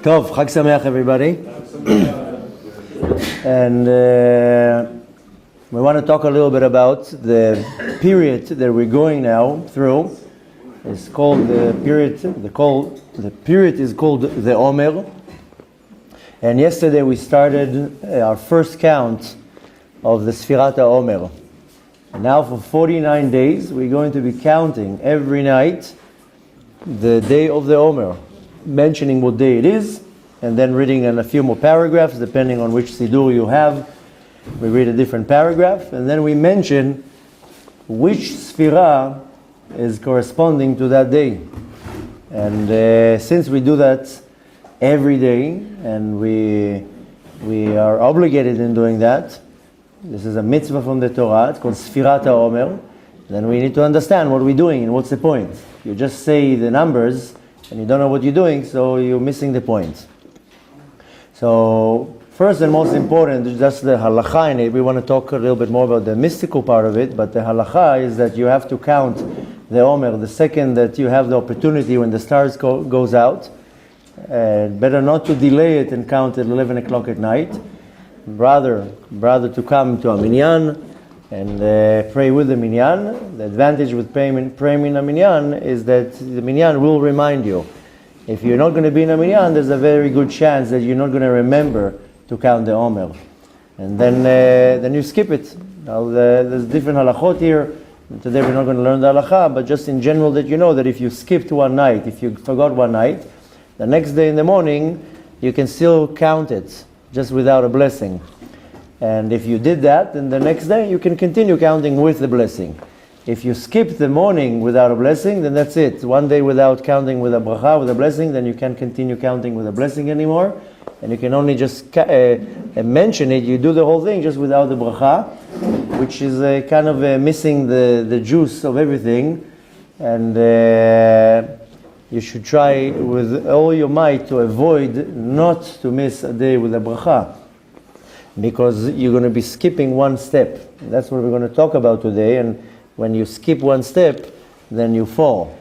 Tov, Chag Sameach everybody. And we want to talk a little bit about the period that we're going now through. It's called the period. The period is called the Omer. And yesterday we started our first count of the Sfirat Omer. And now for 49 days we're going to be counting every night the day of the Omer, mentioning what day it is, and then reading a few more paragraphs depending on which Siddur you have. We read a different paragraph, and then we mention which Sfirah is corresponding to that day. And since we do that every day, and we are obligated in doing that, this is a mitzvah from the Torah, it's called Sfirat Omer, then we need to understand what we're doing and what's the point. You just say the numbers, and you don't know what you're doing, so you're missing the point. So, first and most important is just the halakha in it. We want to talk a little bit more about the mystical part of it, but the halakha is that you have to count the Omer the second that you have the opportunity when the stars goes out. Better not to delay it and count at 11 o'clock at night. Rather to come to a minyan and pray with the minyan. The advantage with praying in a minyan is that the minyan will remind you. If you're not going to be in a minyan, there's a very good chance that you're not going to remember to count the Omer. And then you skip it. Now there's different halachot here. Today we're not going to learn the halakha, but just in general that you know that if you skipped one night, if you forgot one night, the next day in the morning you can still count it, just without a blessing. And if you did that, then the next day you can continue counting with the blessing. If you skip the morning without a blessing, then that's it. One day without counting with a bracha, with a blessing, then you can't continue counting with a blessing anymore. And you can only just mention it. You do the whole thing just without the bracha, which is kind of missing the juice of everything. And you should try with all your might to avoid not to miss a day with a bracha, because you're going to be skipping one step. That's what we're going to talk about today. And when you skip one step, then you fall.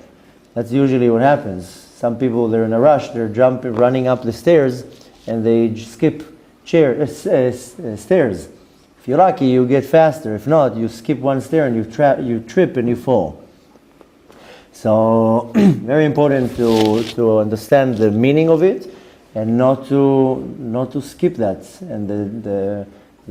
That's usually what happens. Some people, they're in a rush, they're running up the stairs, and they skip stairs. If you're lucky, you get faster. If not, you skip one stair and you trip and you fall. So, very important to understand the meaning of it and not to skip that. And the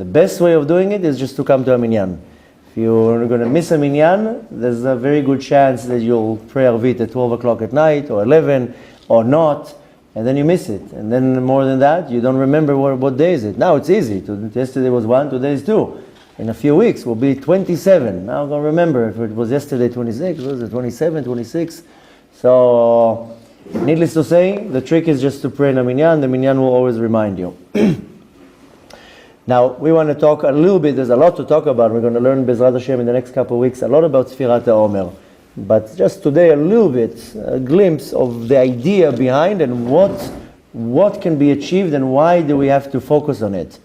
best way of doing it is just to come to a minyan. If you're going to miss a minyan, there's a very good chance that you'll pray Arvit at 12 o'clock at night or 11 or not, and then you miss it. And then more than that, you don't remember what day is it. Now it's easy. Yesterday was 1, today is 2. In a few weeks will be 27. Now I'm going to remember if it was yesterday 26, was it 27, 26? So, needless to say, the trick is just to pray in a minyan. The minyan will always remind you. Now, we want to talk a little bit, there's a lot to talk about. We're going to learn Bezrat Hashem in the next couple of weeks a lot about Sfirat Omer. But just today a little bit, a glimpse of the idea behind and what can be achieved and why do we have to focus on it.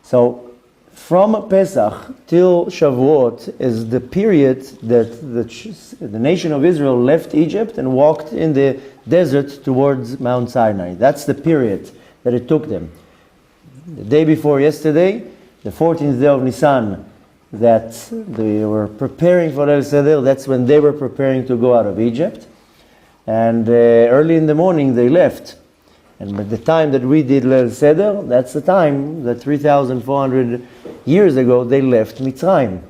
So, from Pesach till Shavuot is the period that the nation of Israel left Egypt and walked in the desert towards Mount Sinai. That's the period that it took them. The day before yesterday, the 14th day of Nisan, that they were preparing for El Seder, that's when they were preparing to go out of Egypt. And early in the morning they left. And at the time that we did El Seder, that's the time that 3,400 years ago they left Mitzrayim.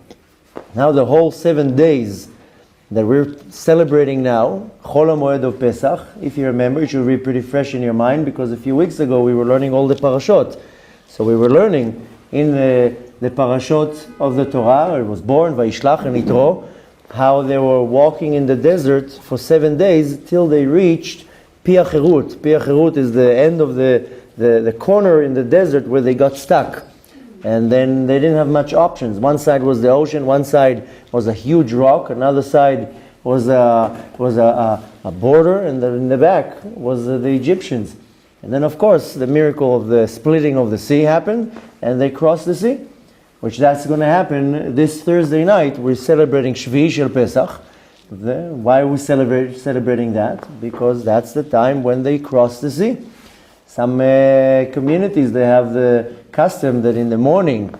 Now the whole 7 days that we're celebrating now, Chol HaMoed of Pesach, if you remember, it should be pretty fresh in your mind, because a few weeks ago we were learning all the parashot. So we were learning in the parashot of the Torah, it was born, Vayishlach and Yitro, how they were walking in the desert for 7 days till they reached Pi HaCherut. Pi HaCherut is the end of the corner in the desert where they got stuck. And then they didn't have much options. One side was the ocean, one side was a huge rock, another side was a border, and in the back was the Egyptians. And then, of course, the miracle of the splitting of the sea happened, and they crossed the sea. which that's going to happen this Thursday night. We're celebrating Shvi'i Shel Pesach. Why are we celebrating that? Because that's the time when they cross the sea. Some communities, they have the custom that in the morning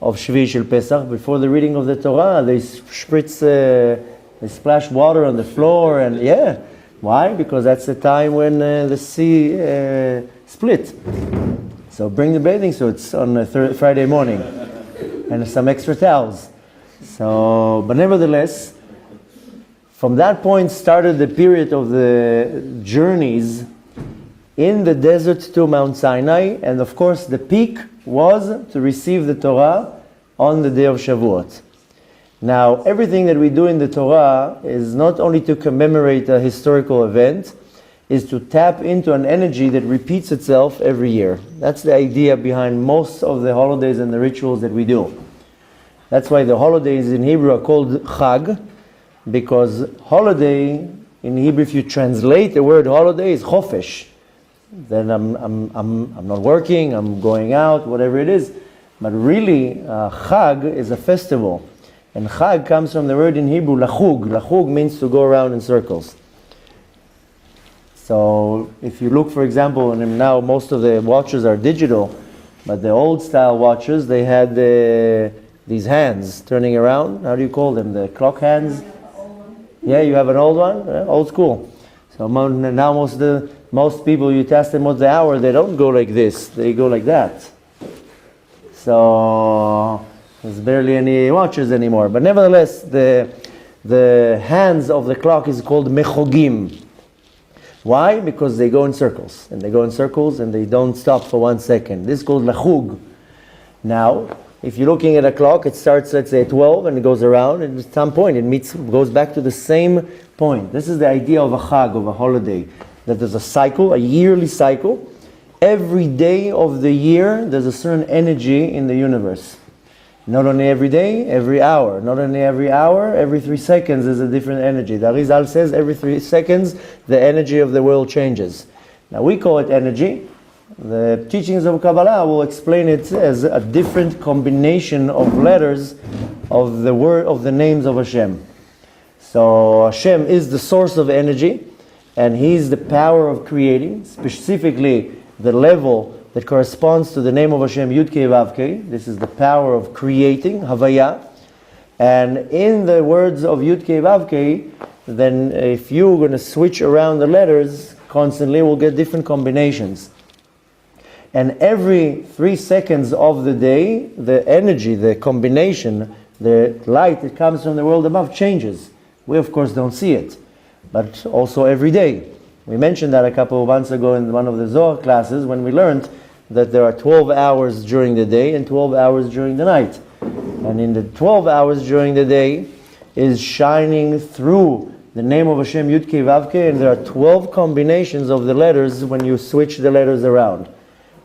of Shvi'i Shel Pesach, before the reading of the Torah, they spritz, they splash water on the floor, and yeah. Why? Because that's the time when the sea split. So bring the bathing suits on Friday morning, and some extra towels. So, but nevertheless, from that point started the period of the journeys in the desert to Mount Sinai, and of course the peak was to receive the Torah on the day of Shavuot. Now, everything that we do in the Torah is not only to commemorate a historical event, is to tap into an energy that repeats itself every year. That's the idea behind most of the holidays and the rituals that we do. That's why the holidays in Hebrew are called Chag, because holiday in Hebrew, if you translate the word holiday, is chofesh. Then I'm not working, I'm going out, whatever it is. But really, Chag is a festival. And Chag comes from the word in Hebrew, lachug. Lachug means to go around in circles. So if you look, for example, and now most of the watches are digital, but the old style watches, they had these hands turning around. How do you call them? The clock hands? Yeah, you have an old one? Yeah, old school. So now most people, you test them what's the hour, they don't go like this, they go like that. So there's barely any watches anymore. But nevertheless, the hands of the clock is called mechogim. Why? Because they go in circles. And they go in circles and they don't stop for 1 second. This is called lachug. Now, if you're looking at a clock, it starts, let's say, at 12 and it goes around, and at some point it goes back to the same point. This is the idea of a chag, of a holiday. That there's a cycle, a yearly cycle. Every day of the year, there's a certain energy in the universe. Not only every day, every hour. Not only every hour, every 3 seconds is a different energy. The Arizal says every 3 seconds, the energy of the world changes. Now we call it energy. The teachings of Kabbalah will explain it as a different combination of letters of the word of the names of Hashem. So Hashem is the source of energy, and He's the power of creating, specifically the level that corresponds to the name of Hashem, Yud Kei Vav Kei. This is the power of creating, Havaya. And in the words of Yud Kei Vav Kei, then if you're going to switch around the letters constantly, we'll get different combinations. And every 3 seconds of the day, the energy, the combination, the light that comes from the world above changes. We, of course, don't see it, but also every day. We mentioned that a couple of months ago in one of the Zohar classes when we learned that there are 12 hours during the day and 12 hours during the night. And in the 12 hours during the day is shining through the name of Hashem, Yud Kei Vav Kei, and there are 12 combinations of the letters when you switch the letters around.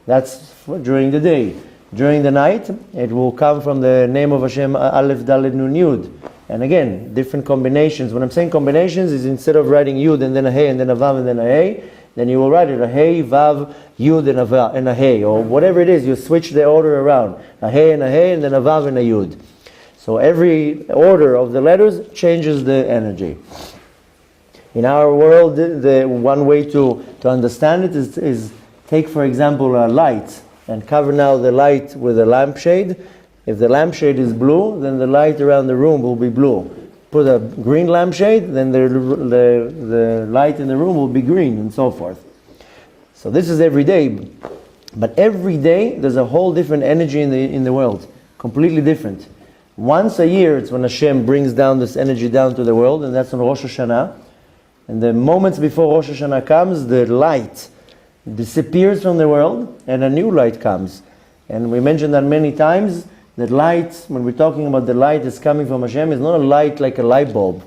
That's during the day. During the night, it will come from the name of Hashem, Aleph, Dalet, Nun, Yud. And again, different combinations. When I'm saying combinations, is instead of writing Yud and then a Hey and then a Vav and then a Hey, then you will write it a Hey, Vav, Yud and a Vav and a Hey, or whatever it is. You switch the order around. A Hey and a Hey and then a Vav and a Yud. So every order of the letters changes the energy. In our world, the one way to understand it is take, for example, a light and cover now the light with a lampshade. If the lampshade is blue, then the light around the room will be blue. Put a green lampshade, then the light in the room will be green, and so forth. So this is every day. But every day, there's a whole different energy in the world. Completely different. Once a year, it's when Hashem brings down this energy down to the world, and that's on Rosh Hashanah. And the moments before Rosh Hashanah comes, the light disappears from the world, and a new light comes. And we mentioned that many times, that light, when we're talking about the light that's coming from Hashem, is not a light like a light bulb.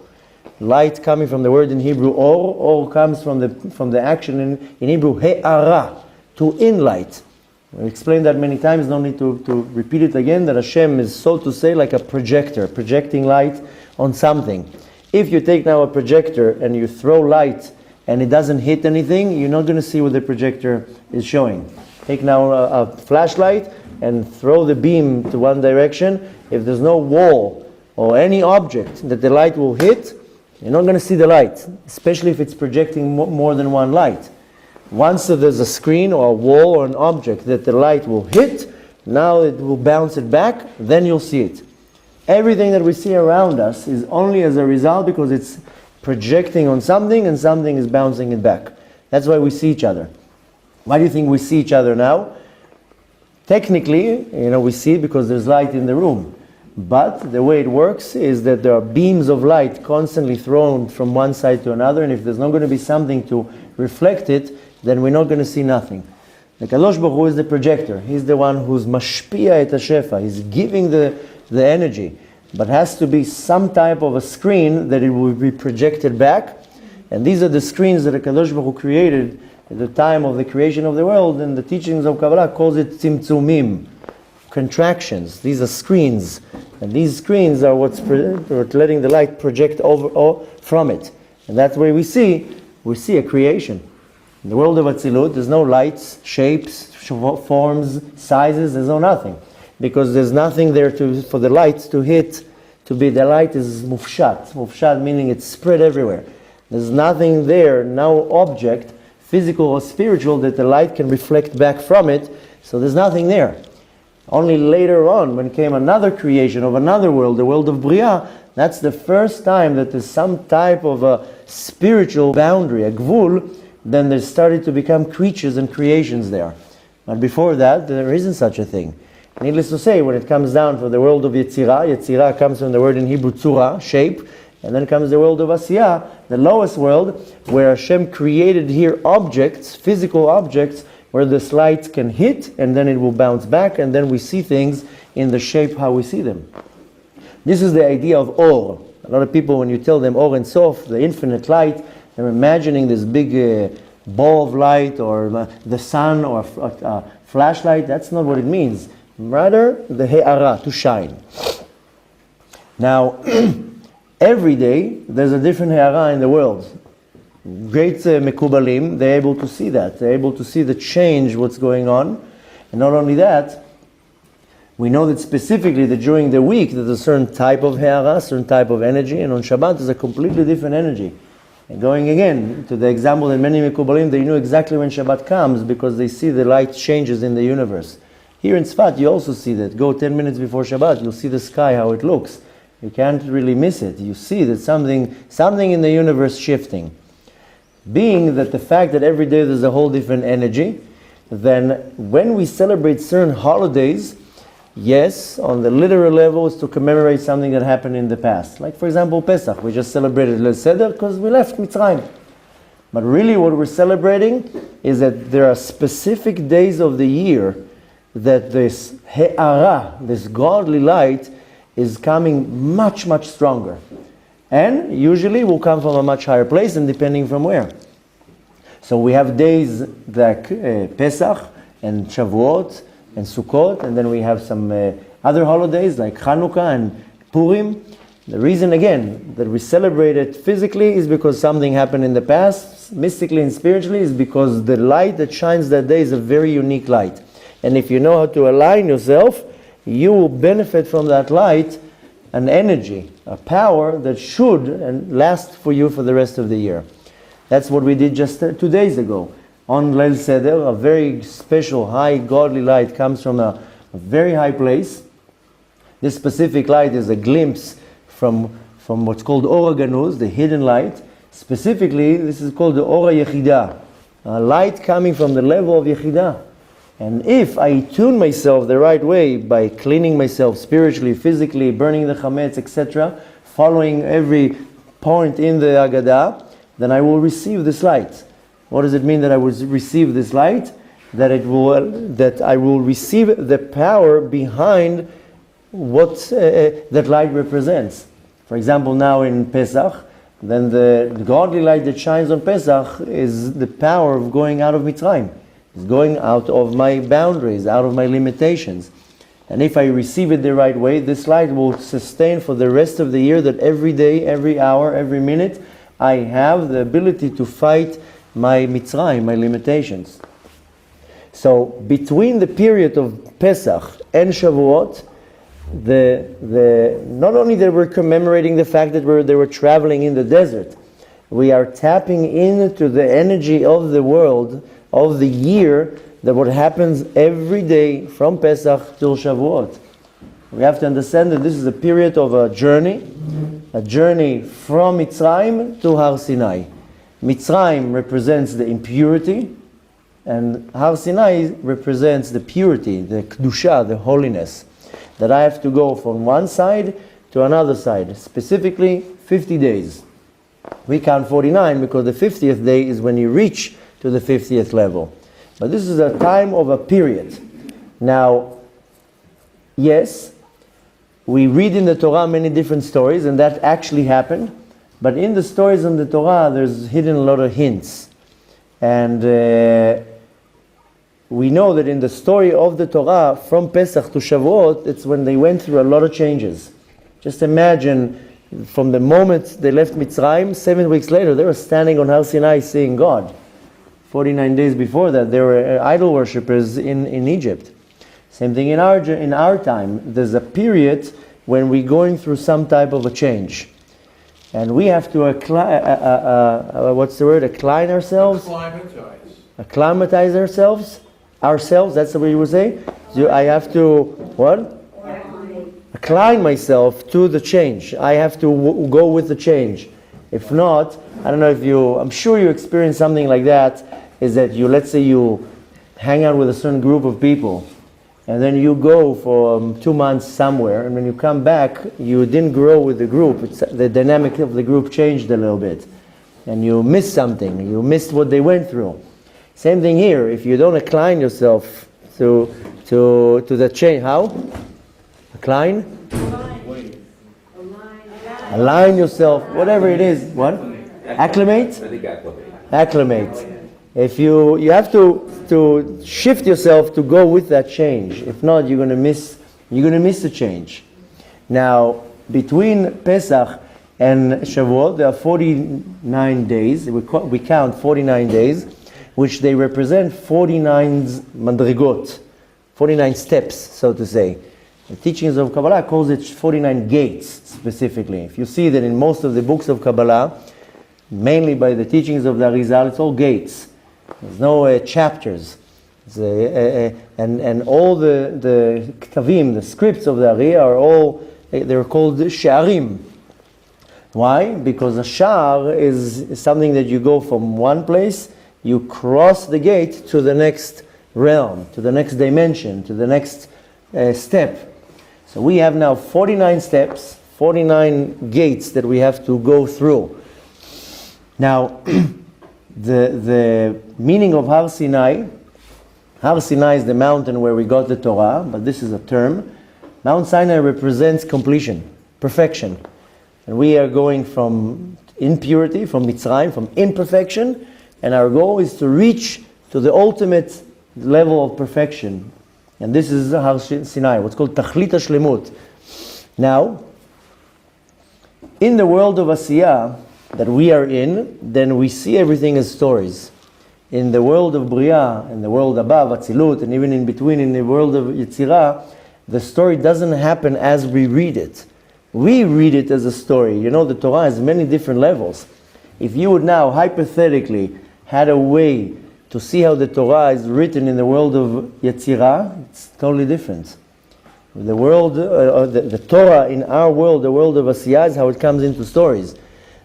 Light coming from the word in Hebrew, or comes from the action in Hebrew, he'ara, to in light. We explained that many times, no need to repeat it again, that Hashem is, so to say, like a projector, projecting light on something. If you take now a projector and you throw light and it doesn't hit anything, you're not going to see what the projector is showing. Take now a flashlight, and throw the beam to one direction, if there's no wall or any object that the light will hit, you're not going to see the light, especially if it's projecting more than one light. Once there's a screen or a wall or an object that the light will hit, now it will bounce it back, then you'll see it. Everything that we see around us is only as a result because it's projecting on something and something is bouncing it back. That's why we see each other. Why do you think we see each other now? Technically, we see it because there's light in the room. But the way it works is that there are beams of light constantly thrown from one side to another, and if there's not going to be something to reflect it, then we're not going to see nothing. The Kadosh Baruch Hu is the projector. He's the one who's mashpia et hashefa. He's giving the energy. But has to be some type of a screen that it will be projected back. And these are the screens that the Kadosh Baruch Hu created at the time of the creation of the world, and the teachings of Kabbalah calls it tzimtzumim, contractions. These are screens. And these screens are what's letting the light project over or from it. And that's where we see a creation. In the world of Atzilut, there's no lights, shapes, forms, sizes, there's no nothing. Because there's nothing there for the light to hit, the light is mufshat. Mufshat meaning it's spread everywhere. There's nothing there, no object, physical or spiritual, that the light can reflect back from it, so there's nothing there. Only later on, when came another creation of another world, the world of Bria, that's the first time that there's some type of a spiritual boundary, a gvul, then there started to become creatures and creations there. But before that, there isn't such a thing. Needless to say, when it comes down for the world of Yetzirah comes from the word in Hebrew tzura, shape, and then comes the world of Asiyah, the lowest world, where Hashem created here objects, physical objects, where this light can hit, and then it will bounce back, and then we see things in the shape how we see them. This is the idea of Or. A lot of people, when you tell them Or and Sof, the infinite light, they're imagining this big ball of light, or the sun, or a flashlight. That's not what it means. Rather, the He'ara, to shine. Now, every day, there's a different He'ara in the world. Great mekubalim, they're able to see that. They're able to see the change, what's going on. And not only that, we know that specifically that during the week there's a certain type of he'ara, certain type of energy, and on Shabbat there's a completely different energy. And going again to the example that many mekubalim, they knew exactly when Shabbat comes because they see the light changes in the universe. Here in Tzfat you also see that. Go 10 minutes before Shabbat, you'll see the sky, how it looks. You can't really miss it. You see that something in the universe shifting. Being that the fact that every day there's a whole different energy, then when we celebrate certain holidays, yes, on the literal level is to commemorate something that happened in the past. Like for example Pesach, we just celebrated Leil Seder because we left Mitzrayim. But really what we're celebrating is that there are specific days of the year that this he'ara, this godly light, is coming much, much stronger. And usually will come from a much higher place, and depending from where. So we have days like Pesach and Shavuot and Sukkot, and then we have some other holidays like Chanukah and Purim. The reason again that we celebrate it physically is because something happened in the past. Mystically and spiritually is because the light that shines that day is a very unique light. And if you know how to align yourself, you will benefit from that light, an energy, a power that should and last for you for the rest of the year. That's what we did just 2 days ago. On Leil Seder, a very special, high, godly light comes from a very high place. This specific light is a glimpse from what's called Ora Ganuz, the hidden light. Specifically, this is called the Ora Yechidah, a light coming from the level of Yechidah. And if I tune myself the right way by cleaning myself spiritually, physically, burning the chametz, etc., following every point in the Agadah, then I will receive this light. What does it mean that I will receive this light? That I will receive the power behind what that light represents. For example, now in Pesach, then the godly light that shines on Pesach is the power of going out of Mitzrayim. It's going out of my boundaries, out of my limitations. And if I receive it the right way, this light will sustain for the rest of the year, that every day, every hour, every minute, I have the ability to fight my Mitzrayim, my limitations. So between the period of Pesach and Shavuot, not only they were commemorating the fact that they were traveling in the desert, we are tapping into the energy of the world, of the year, that what happens every day from Pesach till Shavuot. We have to understand that this is a period of a journey from Mitzrayim to Har Sinai. Mitzrayim represents the impurity, and Har Sinai represents the purity, the kedusha, the holiness. That I have to go from one side to another side, specifically 50 days. We count 49 because the 50th day is when you reach to the 50th level. But this is a time of a period. Now, yes, we read in the Torah many different stories, and that actually happened. But in the stories in the Torah, there's hidden a lot of hints. And we know that in the story of the Torah, from Pesach to Shavuot, it's when they went through a lot of changes. Just imagine, from the moment they left Mitzrayim, 7 weeks later, they were standing on Har Sinai seeing God. 49 days before that, they were idol worshippers in Egypt. Same thing in our time. There's a period when we're going through some type of a change. And we have to acclimatize ourselves? Acclimatize ourselves, that's the way you would say? I have to, what? Acclimate myself to the change. I have to go with the change. If not, I don't know I'm sure you experience something like that, is that let's say you hang out with a certain group of people, and then you go for 2 months somewhere, and when you come back, you didn't grow with the group. The dynamic of the group changed a little bit, and you missed something. You missed what they went through. Same thing here. If you don't incline yourself to the change, how? Incline? Align yourself, whatever it is. What? Acclimate? Acclimate. If you have to shift yourself to go with that change. If not, you're going to miss the change. Now, between Pesach and Shavuot, there are 49 days. We count 49 days, which they represent 49 madrigot, 49 steps, so to say. The teachings of Kabbalah calls it 49 gates, specifically. If you see that in most of the books of Kabbalah, mainly by the teachings of the Arizal, it's all gates. There's no chapters. And all the ktavim, the scripts of the Ari they're called she'arim. Why? Because a sha'ar is something that you go from one place, you cross the gate to the next realm, to the next dimension, to the next step. So we have now 49 steps, 49 gates that we have to go through. Now, the meaning of Har Sinai is the mountain where we got the Torah, but this is a term. Mount Sinai represents completion, perfection. And we are going from impurity, from Mitzrayim, from imperfection, and our goal is to reach to the ultimate level of perfection. And this is Har Sinai, what's called Tachlit HaShlemut. Now, in the world of Asiyah that we are in, then we see everything as stories. In the world of Bria, in the world above, Atzilut, and even in between, in the world of Yetzirah, the story doesn't happen as we read it. We read it as a story. You know, the Torah has many different levels. If you would now, hypothetically, had a way to see how the Torah is written in the world of Yetzirah, it's totally different. The world, the Torah in our world, the world of Asiyah, is how it comes into stories.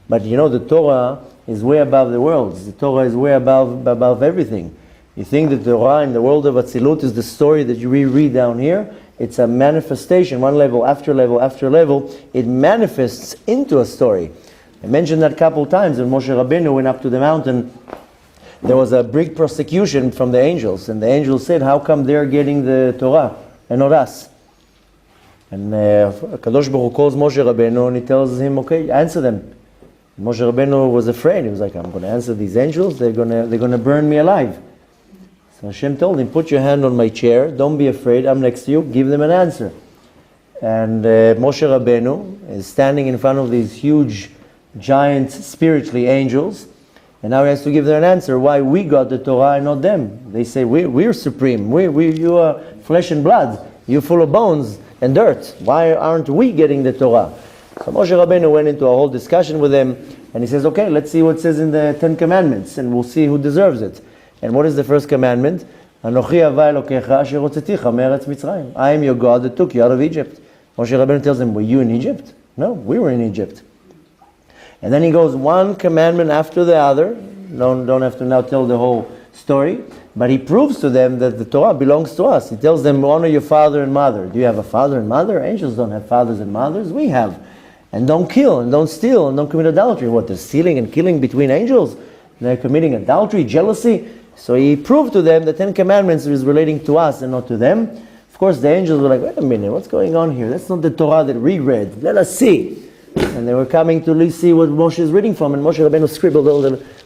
But you know, the Torah is way above the worlds. The Torah is way above everything. You think that the Torah in the world of Atzilut is the story that you reread down here? It's a manifestation, one level after level after level. It manifests into a story. I mentioned that a couple times when Moshe Rabbeinu went up to the mountain. There was a big persecution from the angels, and the angels said, how come they're getting the Torah and not us? And Kadosh Baruch Hu calls Moshe Rabbeinu and he tells him, okay, answer them. Moshe Rabbeinu was afraid. He was like, I'm going to answer these angels. They're going to burn me alive. So Hashem told him, put your hand on my chair. Don't be afraid. I'm next to you. Give them an answer. And Moshe Rabbeinu is standing in front of these huge, giant, spiritually angels. And now he has to give them an answer why we got the Torah and not them. They say, we're supreme. You are flesh and blood. You're full of bones and dirt. Why aren't we getting the Torah? So Moshe Rabbeinu went into a whole discussion with them, and he says, okay, let's see what it says in the Ten Commandments, and we'll see who deserves it. And what is the first commandment? Anochi Hava Elokecha asher hotzeticha me'eretz Mitzrayim. I am your God that took you out of Egypt. Moshe Rabbeinu tells them, were you in Egypt? No, we were in Egypt. And then he goes one commandment after the other. Don't have to now tell the whole story. But he proves to them that the Torah belongs to us. He tells them, honor your father and mother. Do you have a father and mother? Angels don't have fathers and mothers. We have. And don't kill, and don't steal, and don't commit adultery. What, there's stealing and killing between angels? They're committing adultery, jealousy. So he proved to them the Ten Commandments is relating to us and not to them. Of course, the angels were like, wait a minute, what's going on here? That's not the Torah that we read. Let us see. And they were coming to see what Moshe is reading from, and Moshe Rabbeinu scribbled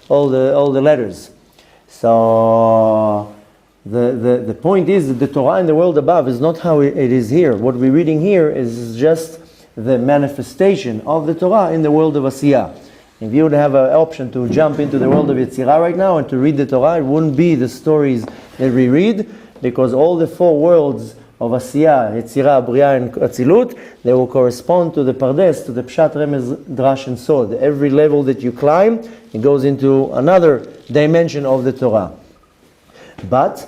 all the letters. So the point is that the Torah in the world above is not how it is here. What we're reading here is just the manifestation of the Torah in the world of Asiyah. If you would have an option to jump into the world of Yetzirah right now and to read the Torah, it wouldn't be the stories that we read, because all the four worlds of Asiyah, Yetzirah, Bria, and Atzilut, they will correspond to the Pardes, to the Pshat, Remez, Drash, and Sod. Every level that you climb, it goes into another dimension of the Torah. But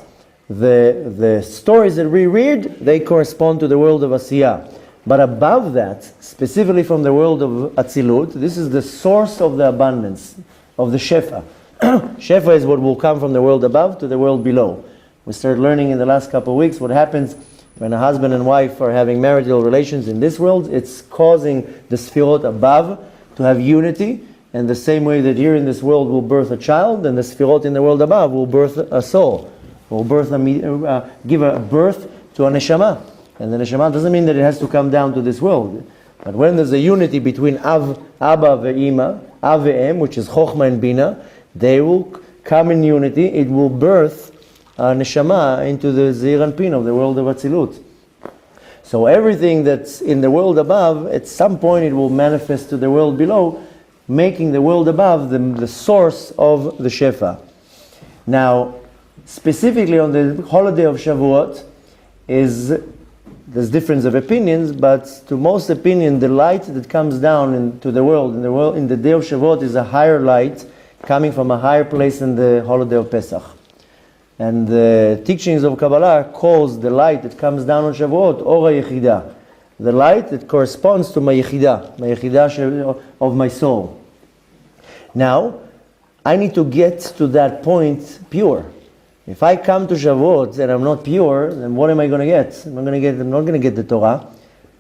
the stories that we read, they correspond to the world of Asiyah. But above that, specifically from the world of Atzilut, this is the source of the abundance, of the Shefa. Shefa is what will come from the world above to the world below. We started learning in the last couple of weeks what happens when a husband and wife are having marital relations in this world. It's causing the Sfirot above to have unity, and the same way that here in this world will birth a child, and the Sfirot in the world above will birth a soul, will give a birth to a neshama. And the neshama doesn't mean that it has to come down to this world. But when there's a unity between Abba ve'Ima, Av ve'Em, which is Chochma and Bina, they will come in unity. It will birth a neshama into the Zeir Anpin of the world of Atzilut. So everything that's in the world above, at some point it will manifest to the world below, making the world above the source of the Shefa. Now, specifically on the holiday of Shavuot, there's difference of opinions, but to most opinion, the light that comes down into the world in the day of Shavuot is a higher light coming from a higher place than the holiday of Pesach. And the teachings of Kabbalah calls the light that comes down on Shavuot Ora Yechidah, the light that corresponds to my Yechidah of my soul. Now, I need to get to that point pure. If I come to Shavuot and I'm not pure, then what am I going to get? I'm not going to get the Torah.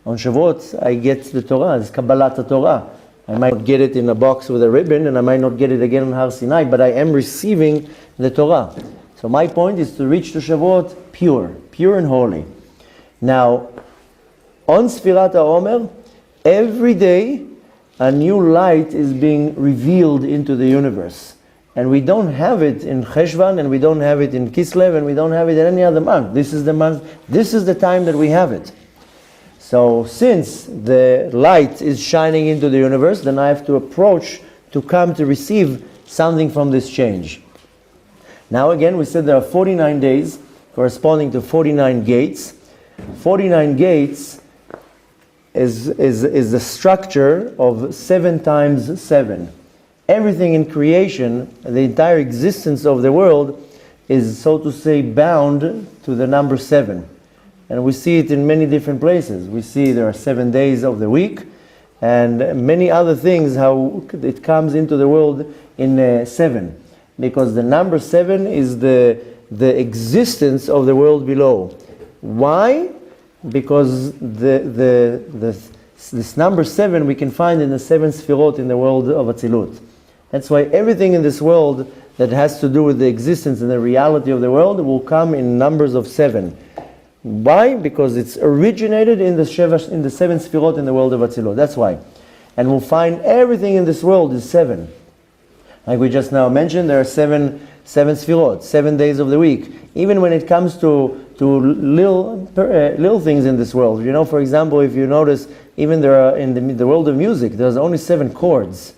On Shavuot, I get the Torah. It's Kabbalah Torah. I might not get it in a box with a ribbon, and I might not get it again on Har Sinai, but I am receiving the Torah. So my point is to reach to Shavuot pure and holy. Now, on Sfirat HaOmer, every day a new light is being revealed into the universe. And we don't have it in Cheshvan, and we don't have it in Kislev, and we don't have it in any other month. This is the month, this is the time that we have it. So since the light is shining into the universe, then I have to approach to come to receive something from this change. Now again, we said there are 49 days corresponding to 49 gates. 49 gates is the structure of 7 times 7. Everything in creation, the entire existence of the world is, so to say, bound to the number 7. And we see it in many different places. We see there are 7 days of the week, and many other things, how it comes into the world in 7. Because the number 7 is the existence of the world below. Why? Because this number 7 we can find in the 7 Sfirot in the world of Atzilut. That's why everything in this world that has to do with the existence and the reality of the world will come in numbers of 7. Why? Because it's originated in the 7 Sfirot in the world of Atzilut. That's why. And we'll find everything in this world is 7. Like we just now mentioned, there are 7 Sfirot, 7 days of the week. Even when it comes to little things in this world. You know, for example, if you notice, even there are in the world of music, there's only 7 chords.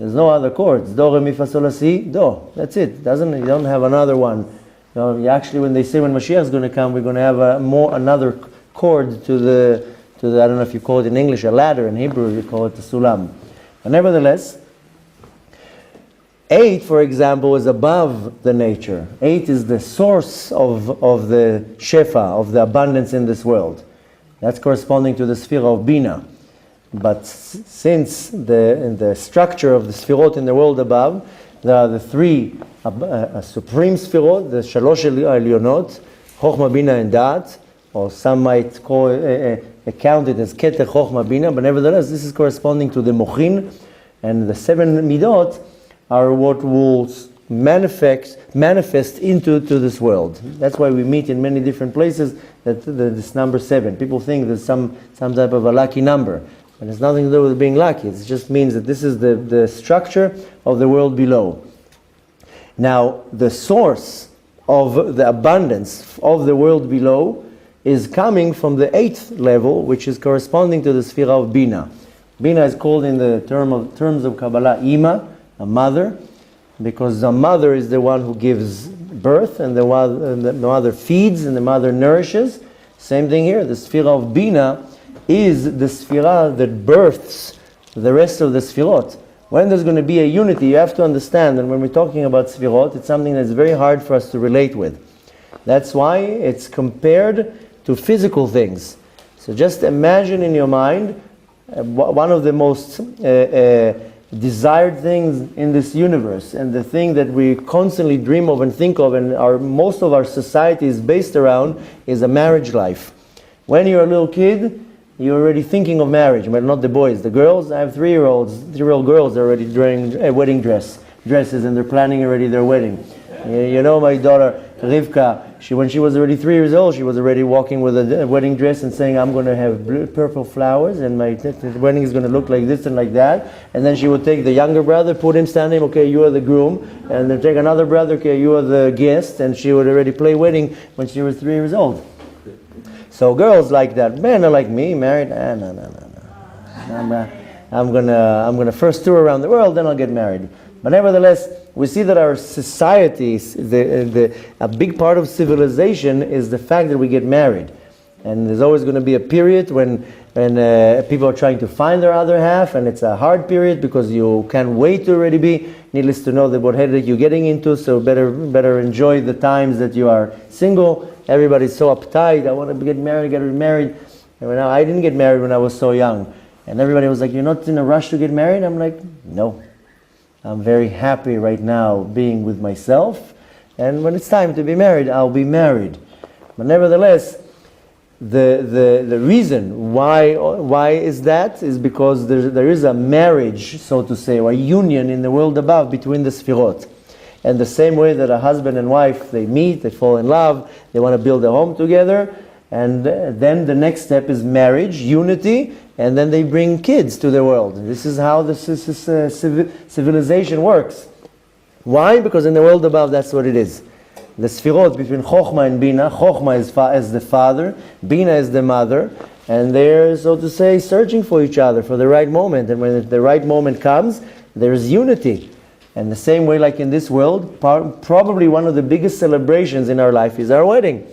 There's no other chords. Do, re, mi, fa, sol, la, si, do. That's it. You don't have another one. Actually, when they say when Mashiach is going to come, we're going to have another chord to the I don't know if you call it in English a ladder. In Hebrew, you call it the sulam. But nevertheless, 8, for example, is above the nature. 8 is the source of the shefa, of the abundance in this world. That's corresponding to the sphere of Bina. But since the structure of the sphirot in the world above, there are the 3 supreme sphirot, the Shalosh Elionot, Chochma, Bina, and Da'at, or some might count it as Keter, Chochma, Bina, but nevertheless, this is corresponding to the Mochin, and the 7 Midot are what will manifest into this world. That's why we meet in many different places this number 7. People think there's some type of a lucky number. But it's nothing to do with being lucky. It just means that this is the structure of the world below. Now, the source of the abundance of the world below is coming from the 8th level, which is corresponding to the sphere of Bina. Bina is called in the terms of Kabbalah Ima, a mother, because the mother is the one who gives birth, and the mother feeds, and the mother nourishes. Same thing here. The sphere of Bina is the sphira that births the rest of the sphirot. When there's going to be a unity, you have to understand, and when we're talking about sphirot, it's something that's very hard for us to relate with. That's why it's compared to physical things. So just imagine in your mind one of the most desired things in this universe, and the thing that we constantly dream of and think of, and most of our society is based around, is a marriage life. When you're a little kid, you're already thinking of marriage, but not the boys. The girls, I have 3-year-old girls are already wearing wedding dresses, and they're planning already their wedding. You know, my daughter Rivka, when she was already 3 years old, she was already walking with a wedding dress and saying, I'm going to have purple flowers, and my wedding is going to look like this and like that. And then she would take the younger brother, put him standing, okay, you are the groom, and then take another brother, okay, you are the guest, and she would already play wedding when she was 3 years old. So girls like that. Men are like me, married. No. I'm gonna first tour around the world, then I'll get married. But nevertheless, we see that our society, a big part of civilization is the fact that we get married. And there's always going to be a period when people are trying to find their other half, and it's a hard period because you can't wait to already be. Needless to know that what head that you're getting into, so better enjoy the times that you are single. Everybody's so uptight. I want to get married, get remarried. And I didn't get married when I was so young. And everybody was like, you're not in a rush to get married? I'm like, no. I'm very happy right now being with myself. And when it's time to be married, I'll be married. But nevertheless, the reason why is that is because there is a marriage, so to say, or a union in the world above between the sphirot. And the same way that a husband and wife, they meet, they fall in love, they want to build a home together, and then the next step is marriage, unity, and then they bring kids to the world. This is how civilization works. Why? Because in the world above, that's what it is. The sphirot between Chochma and Bina, Chochma is the father, Bina is the mother, and they're, so to say, searching for each other for the right moment. And when the right moment comes, there's unity. And the same way, like in this world, probably one of the biggest celebrations in our life is our wedding.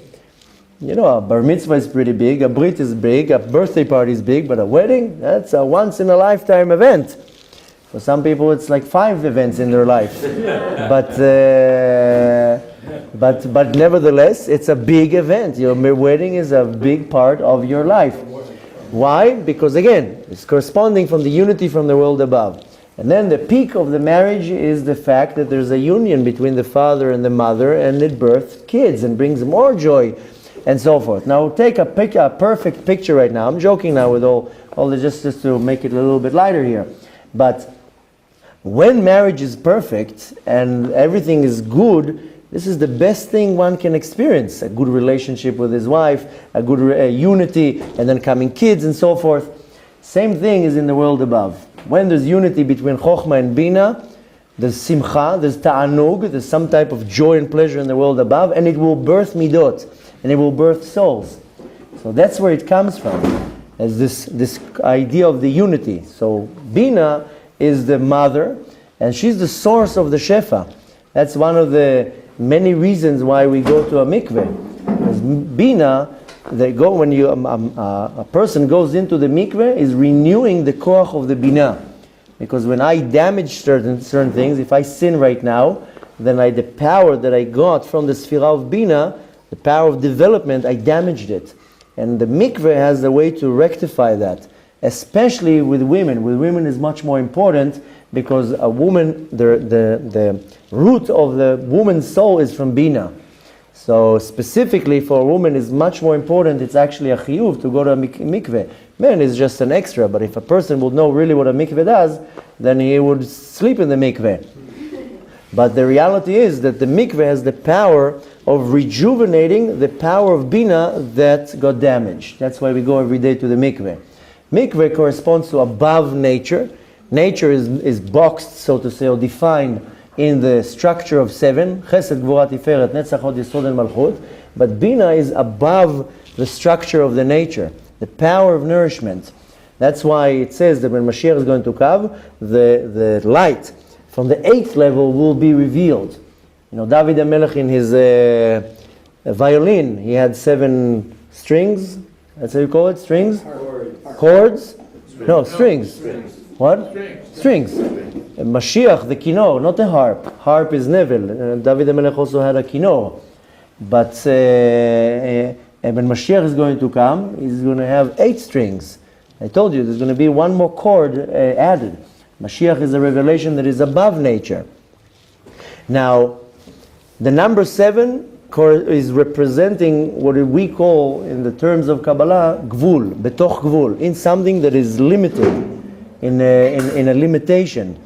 You know, a bar mitzvah is pretty big, a brit is big, a birthday party is big, but a wedding, that's a once-in-a-lifetime event. For some people, it's like 5 events in their life. But nevertheless, it's a big event. Your wedding is a big part of your life. Why? Because again, it's corresponding from the unity from the world above. And then the peak of the marriage is the fact that there's a union between the father and the mother, and it births kids and brings more joy and so forth. Now take a perfect picture right now. I'm joking now with all the just to make it a little bit lighter here. But when marriage is perfect and everything is good, this is the best thing one can experience. A good relationship with his wife, a good unity, and then coming kids and so forth. Same thing is in the world above. When there's unity between Chochma and Bina, there's Simcha, there's Ta'anug, there's some type of joy and pleasure in the world above, and it will birth Midot, and it will birth souls. So that's where it comes from, as this idea of the unity. So Bina is the mother, And she's the source of the Shefa. That's one of the many reasons why we go to a mikveh. Because Bina, a person goes into the mikveh, is renewing the koach of the Bina. Because when I damage certain things, if I sin right now, then the power that I got from the Sphira of Bina, the power of development, I damaged it. And the mikveh has a way to rectify that, especially with women. With women is much more important because a woman, the root of the woman's soul is from Bina. So specifically for a woman is much more important, it's actually a chiyuv to go to a mikveh. Man is just an extra, but if a person would know really what a mikveh does, then he would sleep in the mikveh. But the reality is that the mikveh has the power of rejuvenating the power of Bina that got damaged. That's why we go every day to the mikveh. Mikveh corresponds to above nature. Nature is boxed, so to say, or defined in the structure of 7, Chesed, Gvura, Tiferet, Netzach, Hod, Yesod, and Malchut. But Bina is above the structure of the nature, the power of nourishment. That's why it says that when Mashiach is going to come, the light from the 8th level will be revealed. You know, David HaMelech in his violin, he had 7 strings. That's how you call it? Strings? Chords? No, strings. What? Strings. Mashiach, the kino, not the harp. Harp is Nevel. David HaMelech also had a kino. But when Mashiach is going to come, he's going to have 8 strings. I told you, there's going to be one more chord added. Mashiach is a revelation that is above nature. Now, the number 7 is representing what we call, in the terms of Kabbalah, gvul, betoch gvul, in something that is limited, in a limitation.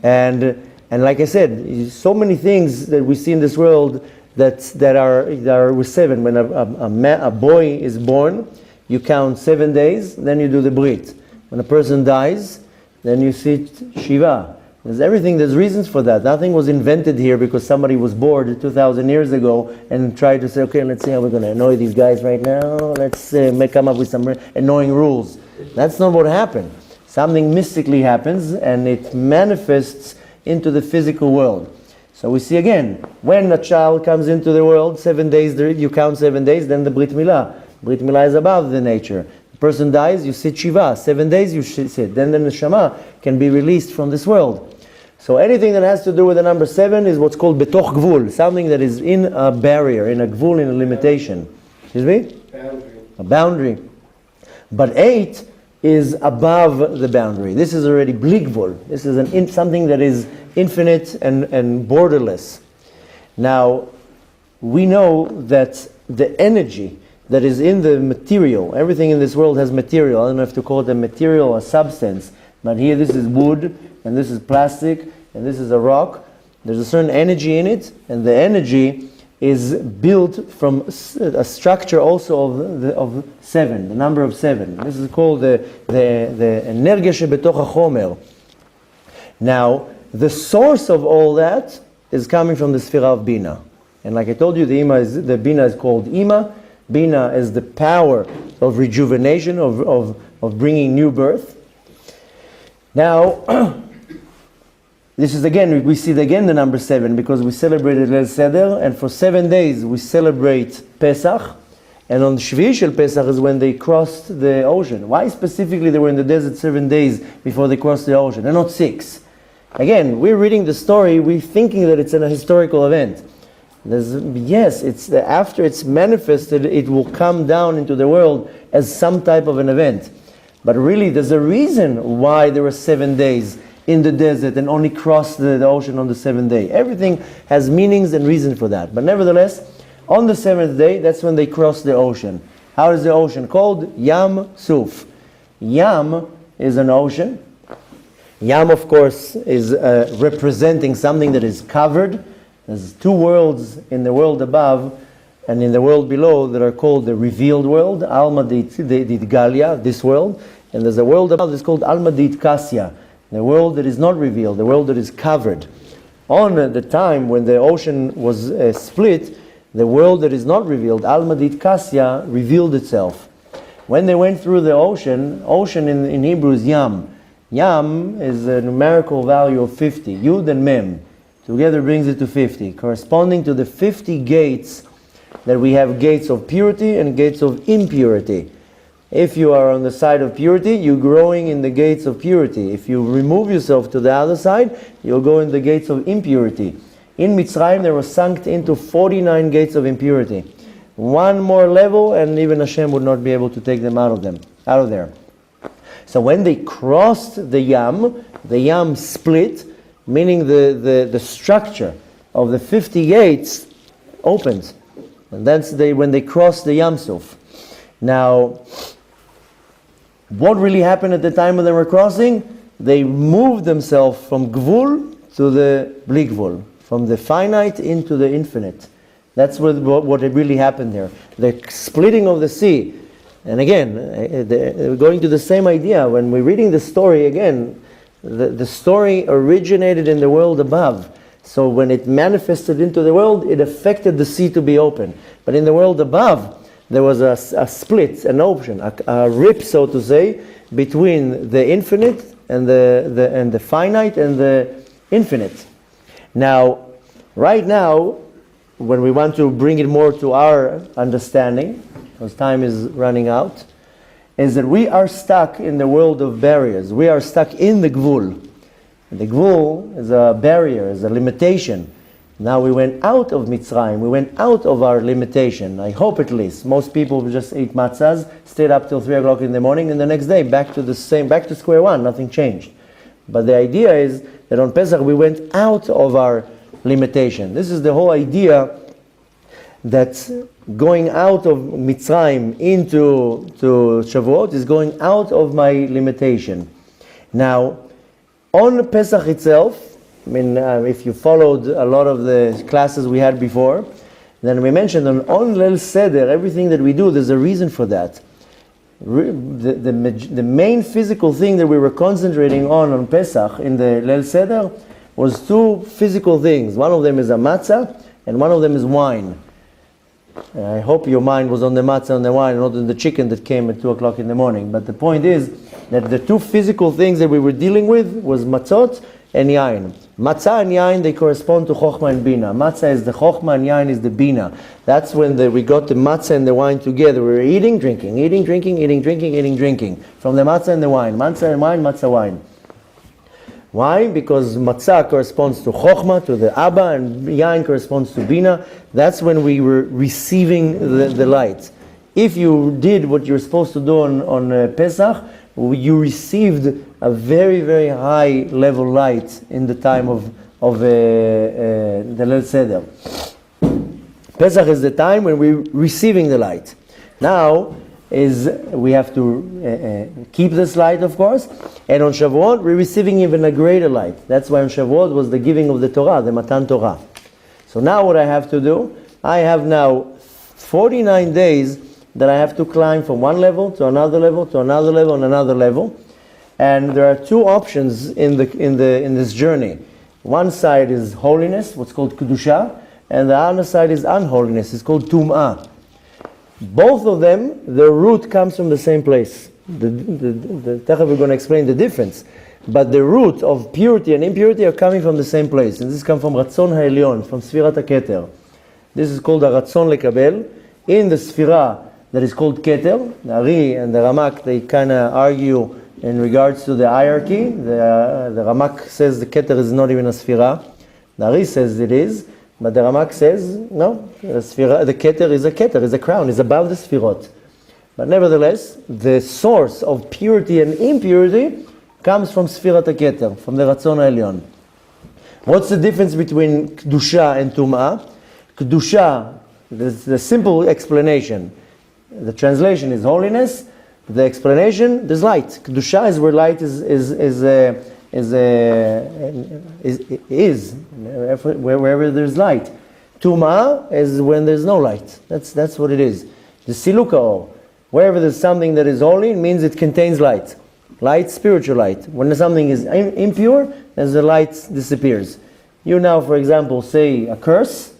And like I said, so many things that we see in this world that are with 7. When a boy is born, you count 7 days, then you do the brit. When a person dies, then you sit Shiva. There's reasons for that. Nothing was invented here because somebody was bored 2,000 years ago and tried to say, okay, let's see how we're going to annoy these guys right now. Let's come up with some annoying rules. That's not what happened. Something mystically happens and it manifests into the physical world. So we see again, when a child comes into the world, 7 days, you count 7 days, then the Brit Milah. Brit Milah is above the nature. The person dies, you sit Shiva. 7 days you sit. Then the neshama can be released from this world. So anything that has to do with the number 7 is what's called betoch gvul, something that is in a barrier, in a gvul, in a limitation. Excuse me? Boundary. A boundary. But 8 is above the boundary. This is already bli gvul. This is something that is infinite and borderless. Now, we know that the energy that is in the material, everything in this world has material. I don't know if to call it a material or substance, but here this is wood, and this is plastic, and this is a rock. There's a certain energy in it, and the energy is built from a structure also of 7, the number of 7. This is called the energia shebetoch hachomer. Now, the source of all that is coming from the Sphira of Bina. And like I told you, the Bina is called Ima. Bina is the power of rejuvenation, of bringing new birth. Now, this is again, we see again the number 7 because we celebrated Leil Seder, and for 7 days we celebrate Pesach, and on Shvi'i Shel Pesach is when they crossed the ocean. Why specifically they were in the desert 7 days before they crossed the ocean, and not 6? Again, we're reading the story, we're thinking that it's a historical event. Yes, it's after it's manifested, it will come down into the world as some type of an event. But really, there's a reason why there were 7 days in the desert and only crossed the ocean on the 7th day. Everything has meanings and reason for that. But nevertheless, on the 7th day, that's when they crossed the ocean. How is the ocean called? Yam Suf. Yam is an ocean. Yam, of course, is representing something that is covered. There's 2 worlds in the world above and in the world below that are called the revealed world, Alma Galia, this world. And there's a world above that's called Alma Kasya, the world that is not revealed, the world that is covered. On the time when the ocean was split, the world that is not revealed, Alma Kasya, revealed itself. When they went through the ocean in Hebrew is Yam. Yam is a numerical value of 50. Yud and Mem together brings it to 50, corresponding to the 50 gates that we have, gates of purity and gates of impurity. If you are on the side of purity, you're growing in the gates of purity. If you remove yourself to the other side, you'll go in the gates of impurity. In Mitzrayim, they were sunk into 49 gates of impurity. One more level, and even Hashem would not be able to take them out of there. So when they crossed the Yam split, meaning the structure of the 50 gates opened. And that's when they crossed the Yam Suf. Now, what really happened at the time when they were crossing? They moved themselves from Gvul to the Bli Gvul, from the finite into the infinite. That's what really happened there. The splitting of the sea. And again, going to the same idea, when we're reading the story again, the story originated in the world above. So when it manifested into the world, it affected the sea to be open. But in the world above, there was a split, an ocean, a rip, so to say, between the infinite and the finite and the infinite. Now, right now, when we want to bring it more to our understanding, because time is running out, is that we are stuck in the world of barriers. We are stuck in the Gvul. The Gvul is a barrier, is a limitation. Now we went out of Mitzrayim, we went out of our limitation, I hope at least. Most people just ate matzahs, stayed up till 3 o'clock in the morning, and the next day back to square one, nothing changed. But the idea is that on Pesach we went out of our limitation. This is the whole idea that going out of Mitzrayim into Shavuot is going out of my limitation. Now, on Pesach itself, I mean, if you followed a lot of the classes we had before, then we mentioned on Leil Seder, everything that we do, there's a reason for that. The main physical thing that we were concentrating on Pesach in the Leil Seder was two physical things. One of them is a matzah, and one of them is wine. I hope your mind was on the matzah and the wine, not on the chicken that came at 2 o'clock in the morning. But the point is that the two physical things that we were dealing with was matzot and yain. Matzah and yain, they correspond to chokhmah and bina. Matzah is the chokhmah and yain is the bina. That's when we got the matzah and the wine together. We were eating, drinking, eating, drinking, eating, drinking, eating, drinking. From the matzah and the wine. Matzah and wine, matzah, wine. Why? Because matzah corresponds to chokhmah, to the Abba, and yain corresponds to bina. That's when we were receiving the light. If you did what you're supposed to do on Pesach, you received a very, very high level light in the time of the Leil Seder. Pesach is the time when we're receiving the light. Now, we have to keep this light, of course, and on Shavuot we're receiving even a greater light. That's why on Shavuot was the giving of the Torah, the Matan Torah. So now what I have to do, I have now 49 days that I have to climb from one level to another level to another level and another level, and there are two options in this journey. One side is holiness, what's called kedusha, and the other side is unholiness, it's called tum'ah. Both of them, the root comes from the same place. Tachah we're going to explain the difference. But the root of purity and impurity are coming from the same place. And this comes from Ratzon HaElyon, from Sfirat HaKeter. This is called the Ratzon Lekabel. In the Sfira that is called Keter, the Ari and the Ramak, they kind of argue in regards to the hierarchy. The Ramak says the Keter is not even a Sfira. The Ari says it is. But the Ramak says, no, the Keter is a crown, is above the Sfirot. But nevertheless, the source of purity and impurity comes from Sfirat HaKeter, from the Ratzon HaElyon. What's the difference between Kedusha and Tum'ah? Kedusha, the simple explanation. The translation is holiness. The explanation, there's light. Kedusha is where light is wherever there's light. Tum'ah is when there's no light. That's what it is. The siluka or wherever there's something that is holy, it means it contains light. Light, spiritual light. When something is impure, then the light disappears. You now, for example, say a curse,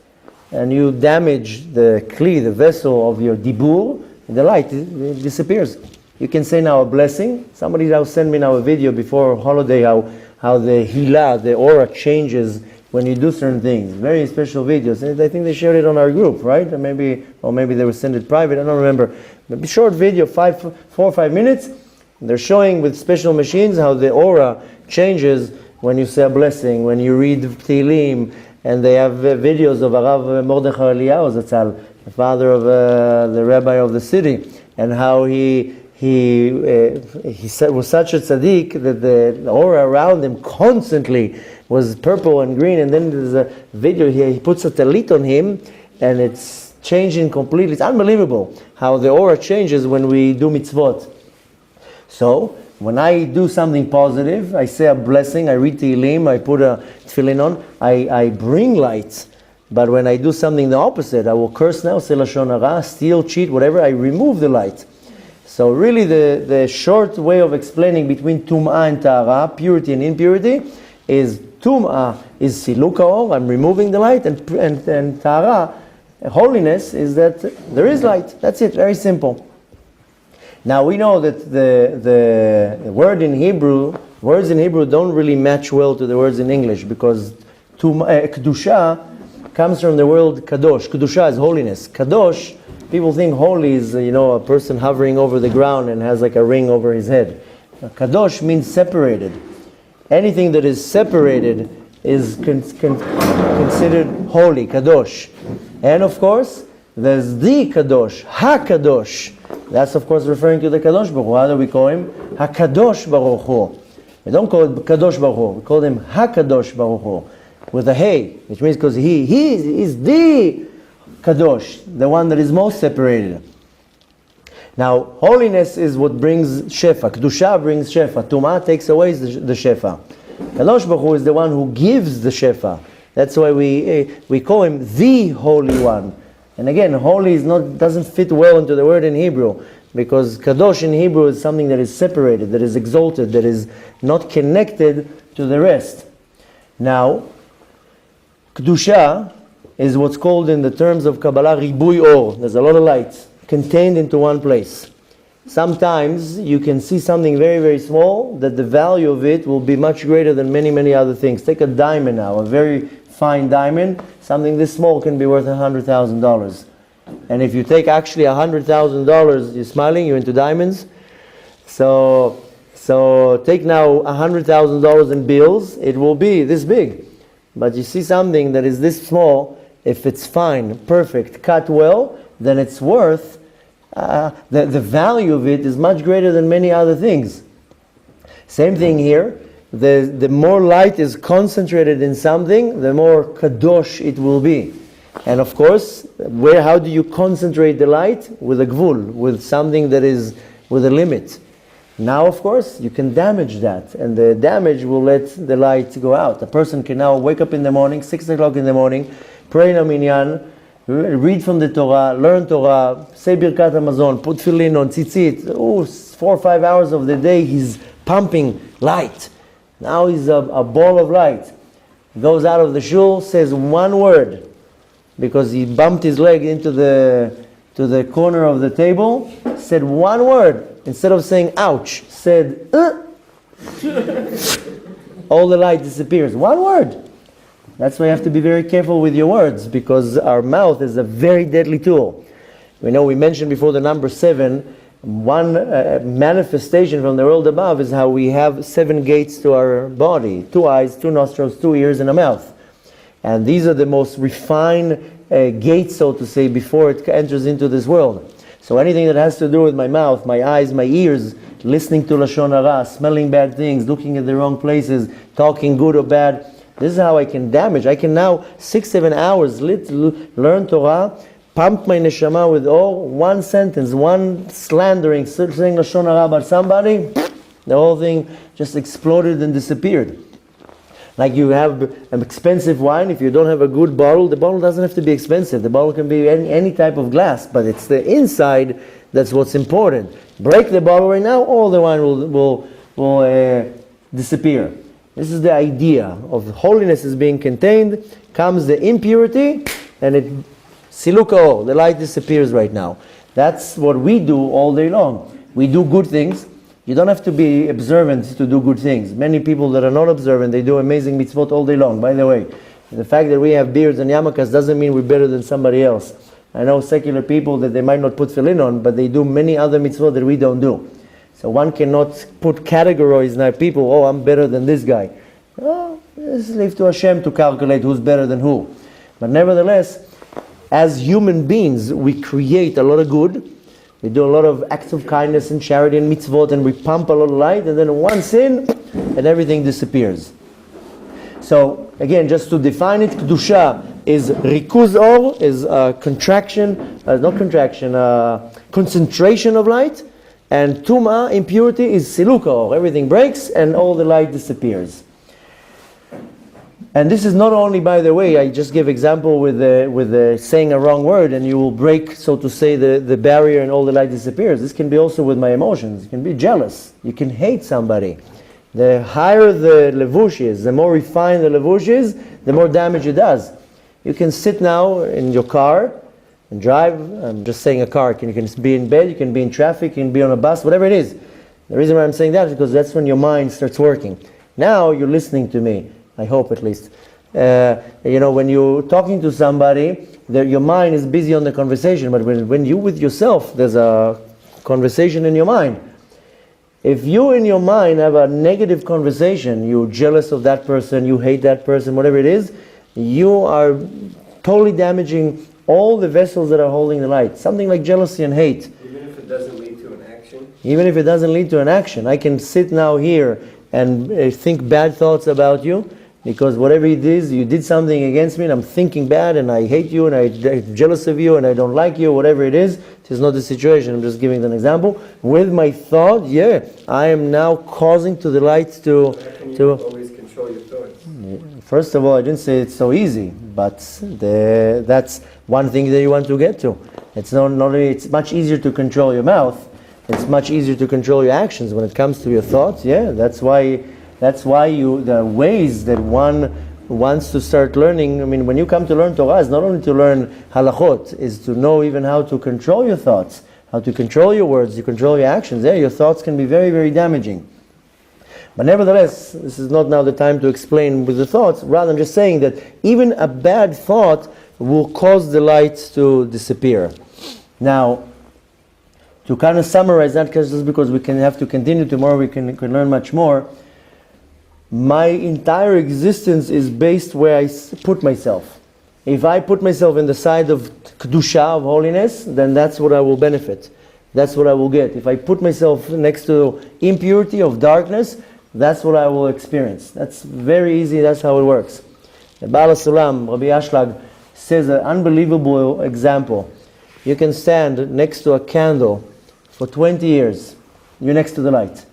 and you damage the kli, the vessel of your dibur, the light disappears. You can say now a blessing. Somebody now sent me now a video before holiday how the hila, the aura changes when you do certain things. Very special videos. And I think they shared it on our group, right? Or maybe they were sent it private. I don't remember. Maybe short video, 4 or 5 minutes. They're showing with special machines how the aura changes when you say a blessing, when you read Tehillim, and they have videos of Arav Mordechai Eliyahu Zatzal, the father of the rabbi of the city, and how he was such a tzaddik that the aura around him constantly was purple and green. And then there's a video here, he puts a talit on him, and it's changing completely. It's unbelievable how the aura changes when we do mitzvot. So, when I do something positive, I say a blessing, I read Tehillim, I put a tefillin on, I bring light. But when I do something the opposite, I will curse now, say lashon hara, steal, cheat, whatever, I remove the light. So really the short way of explaining between tum'ah and tahara, purity and impurity, is tum'ah is siluk haor, I'm removing the light, and tahara, holiness, is that there is light. That's it, very simple. Now we know that the words in Hebrew don't really match well to the words in English, because kedusha comes from the word kadosh. Kedusha is holiness. Kadosh, people think holy is a person hovering over the ground and has like a ring over his head. Kadosh means separated. Anything that is separated is considered holy, kadosh. And of course, there's the kadosh, ha-kadosh. That's of course referring to the Kadosh Baruch Hu. How do we call him? HaKadosh Baruch Hu. We don't call it Kadosh Baruch Hu. We call him HaKadosh Baruch Hu with a Hey, which means because he is the Kadosh, the one that is most separated. Now, holiness is what brings Shefa. Kedusha brings Shefa. Tum'ah takes away the Shefa. Kadosh Baruch Hu is the one who gives the Shefa. That's why we call him the Holy One. And again, holy doesn't fit well into the word in Hebrew, because kadosh in Hebrew is something that is separated, that is exalted, that is not connected to the rest. Now, kedusha is what's called in the terms of Kabbalah ribui or. There's a lot of light contained into one place. Sometimes you can see something very, very small, that the value of it will be much greater than many, many other things. Take a diamond now, a very fine diamond. Something this small can be worth $100,000. And if you take actually $100,000, you're smiling, you're into diamonds. So take now $100,000 in bills, it will be this big. But you see something that is this small, if it's fine, perfect, cut well, then it's worth, the value of it is much greater than many other things. Same thing here. The more light is concentrated in something, the more kadosh it will be. And of course, how do you concentrate the light? With a gvul, with something that is with a limit. Now, of course, you can damage that, and the damage will let the light go out. A person can now wake up in the morning, 6 o'clock in the morning, pray in a minyan, read from the Torah, learn Torah, say Birkat Hamazon, put tefillin on, tzitzit. 4 or 5 hours of the day, he's pumping light. Now he's a ball of light. He goes out of the shul, says one word, because he bumped his leg into the corner of the table, said one word. Instead of saying ouch, said all the light disappears. One word. That's why you have to be very careful with your words, because our mouth is a very deadly tool. We mentioned before the number 7. One manifestation from the world above is how we have 7 gates to our body: 2 eyes, 2 nostrils, 2 ears, and a mouth. And these are the most refined gates, so to say, before it enters into this world. So anything that has to do with my mouth, my eyes, my ears, listening to lashon hara, smelling bad things, looking at the wrong places, talking good or bad, this is how I can damage. I can now 6-7 hours learn Torah, pump my neshama with one sentence, one slandering, saying lashon hara about somebody, the whole thing just exploded and disappeared. Like you have an expensive wine, if you don't have a good bottle, the bottle doesn't have to be expensive. The bottle can be any type of glass, but it's the inside that's what's important. Break the bottle right now, all the wine will disappear. This is the idea of holiness is being contained, comes the impurity, and siluka, the light disappears right now. That's what we do all day long. we do good things. You don't have to be observant to do good things. Many people that are not observant, they do amazing mitzvot all day long. By the way, the fact that we have beards and yarmulkes doesn't mean we're better than somebody else. I know secular people that they might not put tefillin on, but they do many other mitzvot that we don't do. So one cannot put categories now people, oh, I'm better than this guy. Oh, let's leave to Hashem to calculate who's better than who. But nevertheless, as human beings, we create a lot of good. We do a lot of acts of kindness and charity and mitzvot, and we pump a lot of light, and then one sin, and everything disappears. So, again, just to define it, Kedusha is rikuz or, is concentration of light, and Tuma, impurity, is siluk or, everything breaks, and all the light disappears. And this is not only, by the way, I just give example with saying a wrong word and you will break, so to say, the barrier and all the light disappears. This can be also with my emotions. You can be jealous. You can hate somebody. The higher the levush is, the more refined the levush is, the more damage it does. You can sit now in your car and drive. I'm just saying a car. You can be in bed, you can be in traffic, you can be on a bus, whatever it is. The reason why I'm saying that is because that's when your mind starts working. Now you're listening to me. I hope at least. When you're talking to somebody, your mind is busy on the conversation, but when you with yourself, there's a conversation in your mind. If you in your mind have a negative conversation, you're jealous of that person, you hate that person, whatever it is, you are totally damaging all the vessels that are holding the light. Something like jealousy and hate. Even if it doesn't lead to an action? Even if it doesn't lead to an action. I can sit now here and think bad thoughts about you, because whatever it is, you did something against me and I'm thinking bad and I hate you and I'm jealous of you and I don't like you, whatever it is not the situation. I'm just giving an example. With my thought, I am now causing to the light to... How can you always control your thoughts? First of all, I didn't say it's so easy, but that's one thing that you want to get to. It's not only, it's much easier to control your mouth, it's much easier to control your actions when it comes to your thoughts. That's why the ways that one wants to start learning. I mean, when you come to learn Torah, it's not only to learn halachot, is to know even how to control your thoughts, how to control your words, you control your actions. Your thoughts can be very, very damaging. But nevertheless, this is not now the time to explain with the thoughts. Rather, I'm just saying that even a bad thought will cause the light to disappear. Now, to kind of summarize that, just because we can have to continue tomorrow, we can learn much more. My entire existence is based where I put myself. If I put myself in the side of Kedusha, of holiness, then that's what I will benefit. That's what I will get. If I put myself next to impurity, of darkness, that's what I will experience. That's very easy, that's how it works. The Baal Sulam, Rabbi Ashlag, says an unbelievable example. You can stand next to a candle for 20 years. You're next to the light.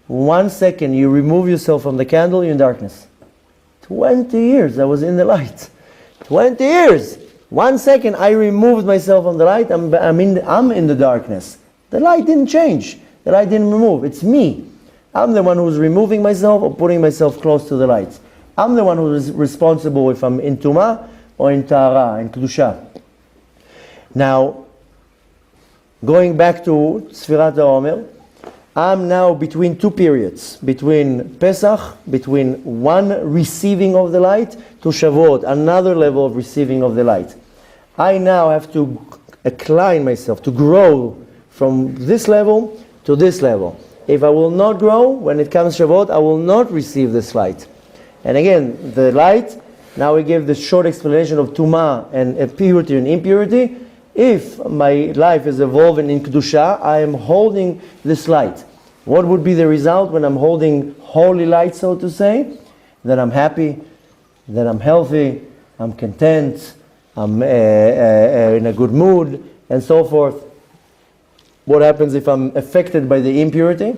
1 second you remove yourself from the candle, you're in darkness. 20 years I was in the light. 20 years! 1 second I removed myself from the light, I'm in the darkness. The light didn't change. The light didn't remove. It's me. I'm the one who's removing myself or putting myself close to the light. I'm the one who is responsible if I'm in Tumah or in Tahara, in Kedusha. Now, going back to Sfirat Omer, I'm now between two periods, between Pesach, between one receiving of the light, to Shavuot, another level of receiving of the light. I now have to incline myself, to grow from this level to this level. If I will not grow, when it comes Shavuot, I will not receive this light. And again, the light, now we give the short explanation of Tumah and purity and impurity. If my life is evolving in Kedusha, I am holding this light. What would be the result when I'm holding holy light, so to say? That I'm happy, that I'm healthy, I'm content, I'm in a good mood, and so forth. What happens if I'm affected by the impurity?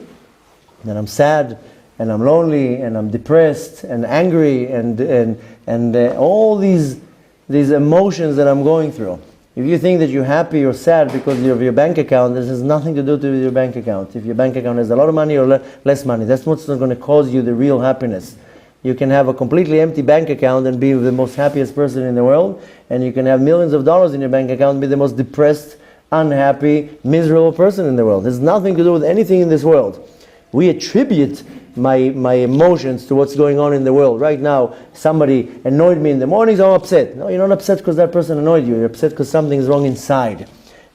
Then I'm sad, and I'm lonely, and I'm depressed, and angry, and all these emotions that I'm going through. If you think that you're happy or sad because of your bank account, this has nothing to do with your bank account. If your bank account has a lot of money or less money, that's what's not going to cause you the real happiness. You can have a completely empty bank account and be the most happiest person in the world, and you can have millions of dollars in your bank account and be the most depressed unhappy, miserable person in the world. It has nothing to do with anything in this world. We attribute my emotions to what's going on in the world. Right now, somebody annoyed me in the morning, so I'm upset. No, you're not upset because that person annoyed you. You're upset because something's wrong inside.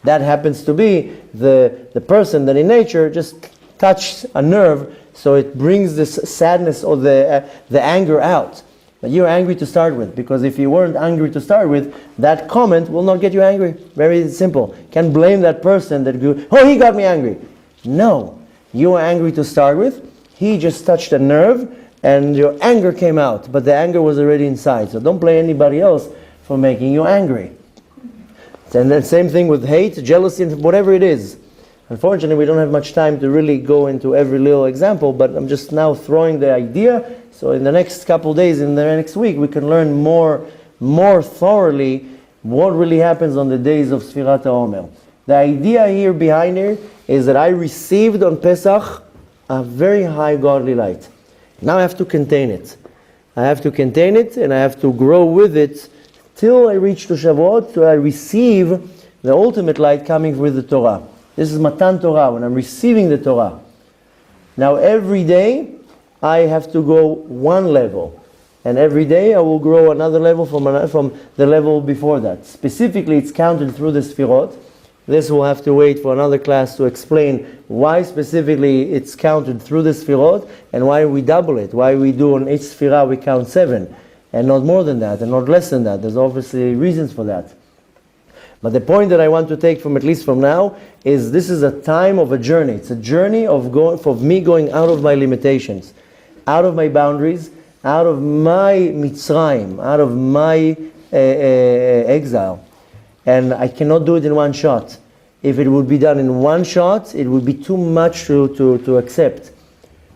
That happens to be the person that in nature just touched a nerve, so it brings this sadness or the anger out. But you're angry to start with, because if you weren't angry to start with, that comment will not get you angry. Very simple. Can't blame that person that he got me angry. No, you were angry to start with. He just touched a nerve and your anger came out, but the anger was already inside. So don't blame anybody else for making you angry. And then same thing with hate, jealousy, and whatever it is. Unfortunately, we don't have much time to really go into every little example, but I'm just now throwing the idea. So in the next couple of days, in the next week, we can learn more thoroughly what really happens on the days of Sfirat HaOmer. The idea here behind here is that I received on Pesach a very high godly light. Now I have to contain it. I have to contain it and I have to grow with it till I reach to Shavuot, till I receive the ultimate light coming with the Torah. This is Matan Torah, when I'm receiving the Torah. Now every day I have to go one level. And every day I will grow another level from the level before that. Specifically, it's counted through the Sfirot. This will have to wait for another class to explain why specifically it's counted through the Sfirot and why we double it. Why we do on each Sfirah we count 7 and not more than that and not less than that. There's obviously reasons for that. But the point that I want to take from, at least from now, is this is a time of a journey. It's a journey of me going out of my limitations, out of my boundaries, out of my Mitzrayim, out of my exile. And I cannot do it in one shot. If it would be done in one shot, it would be too much to accept.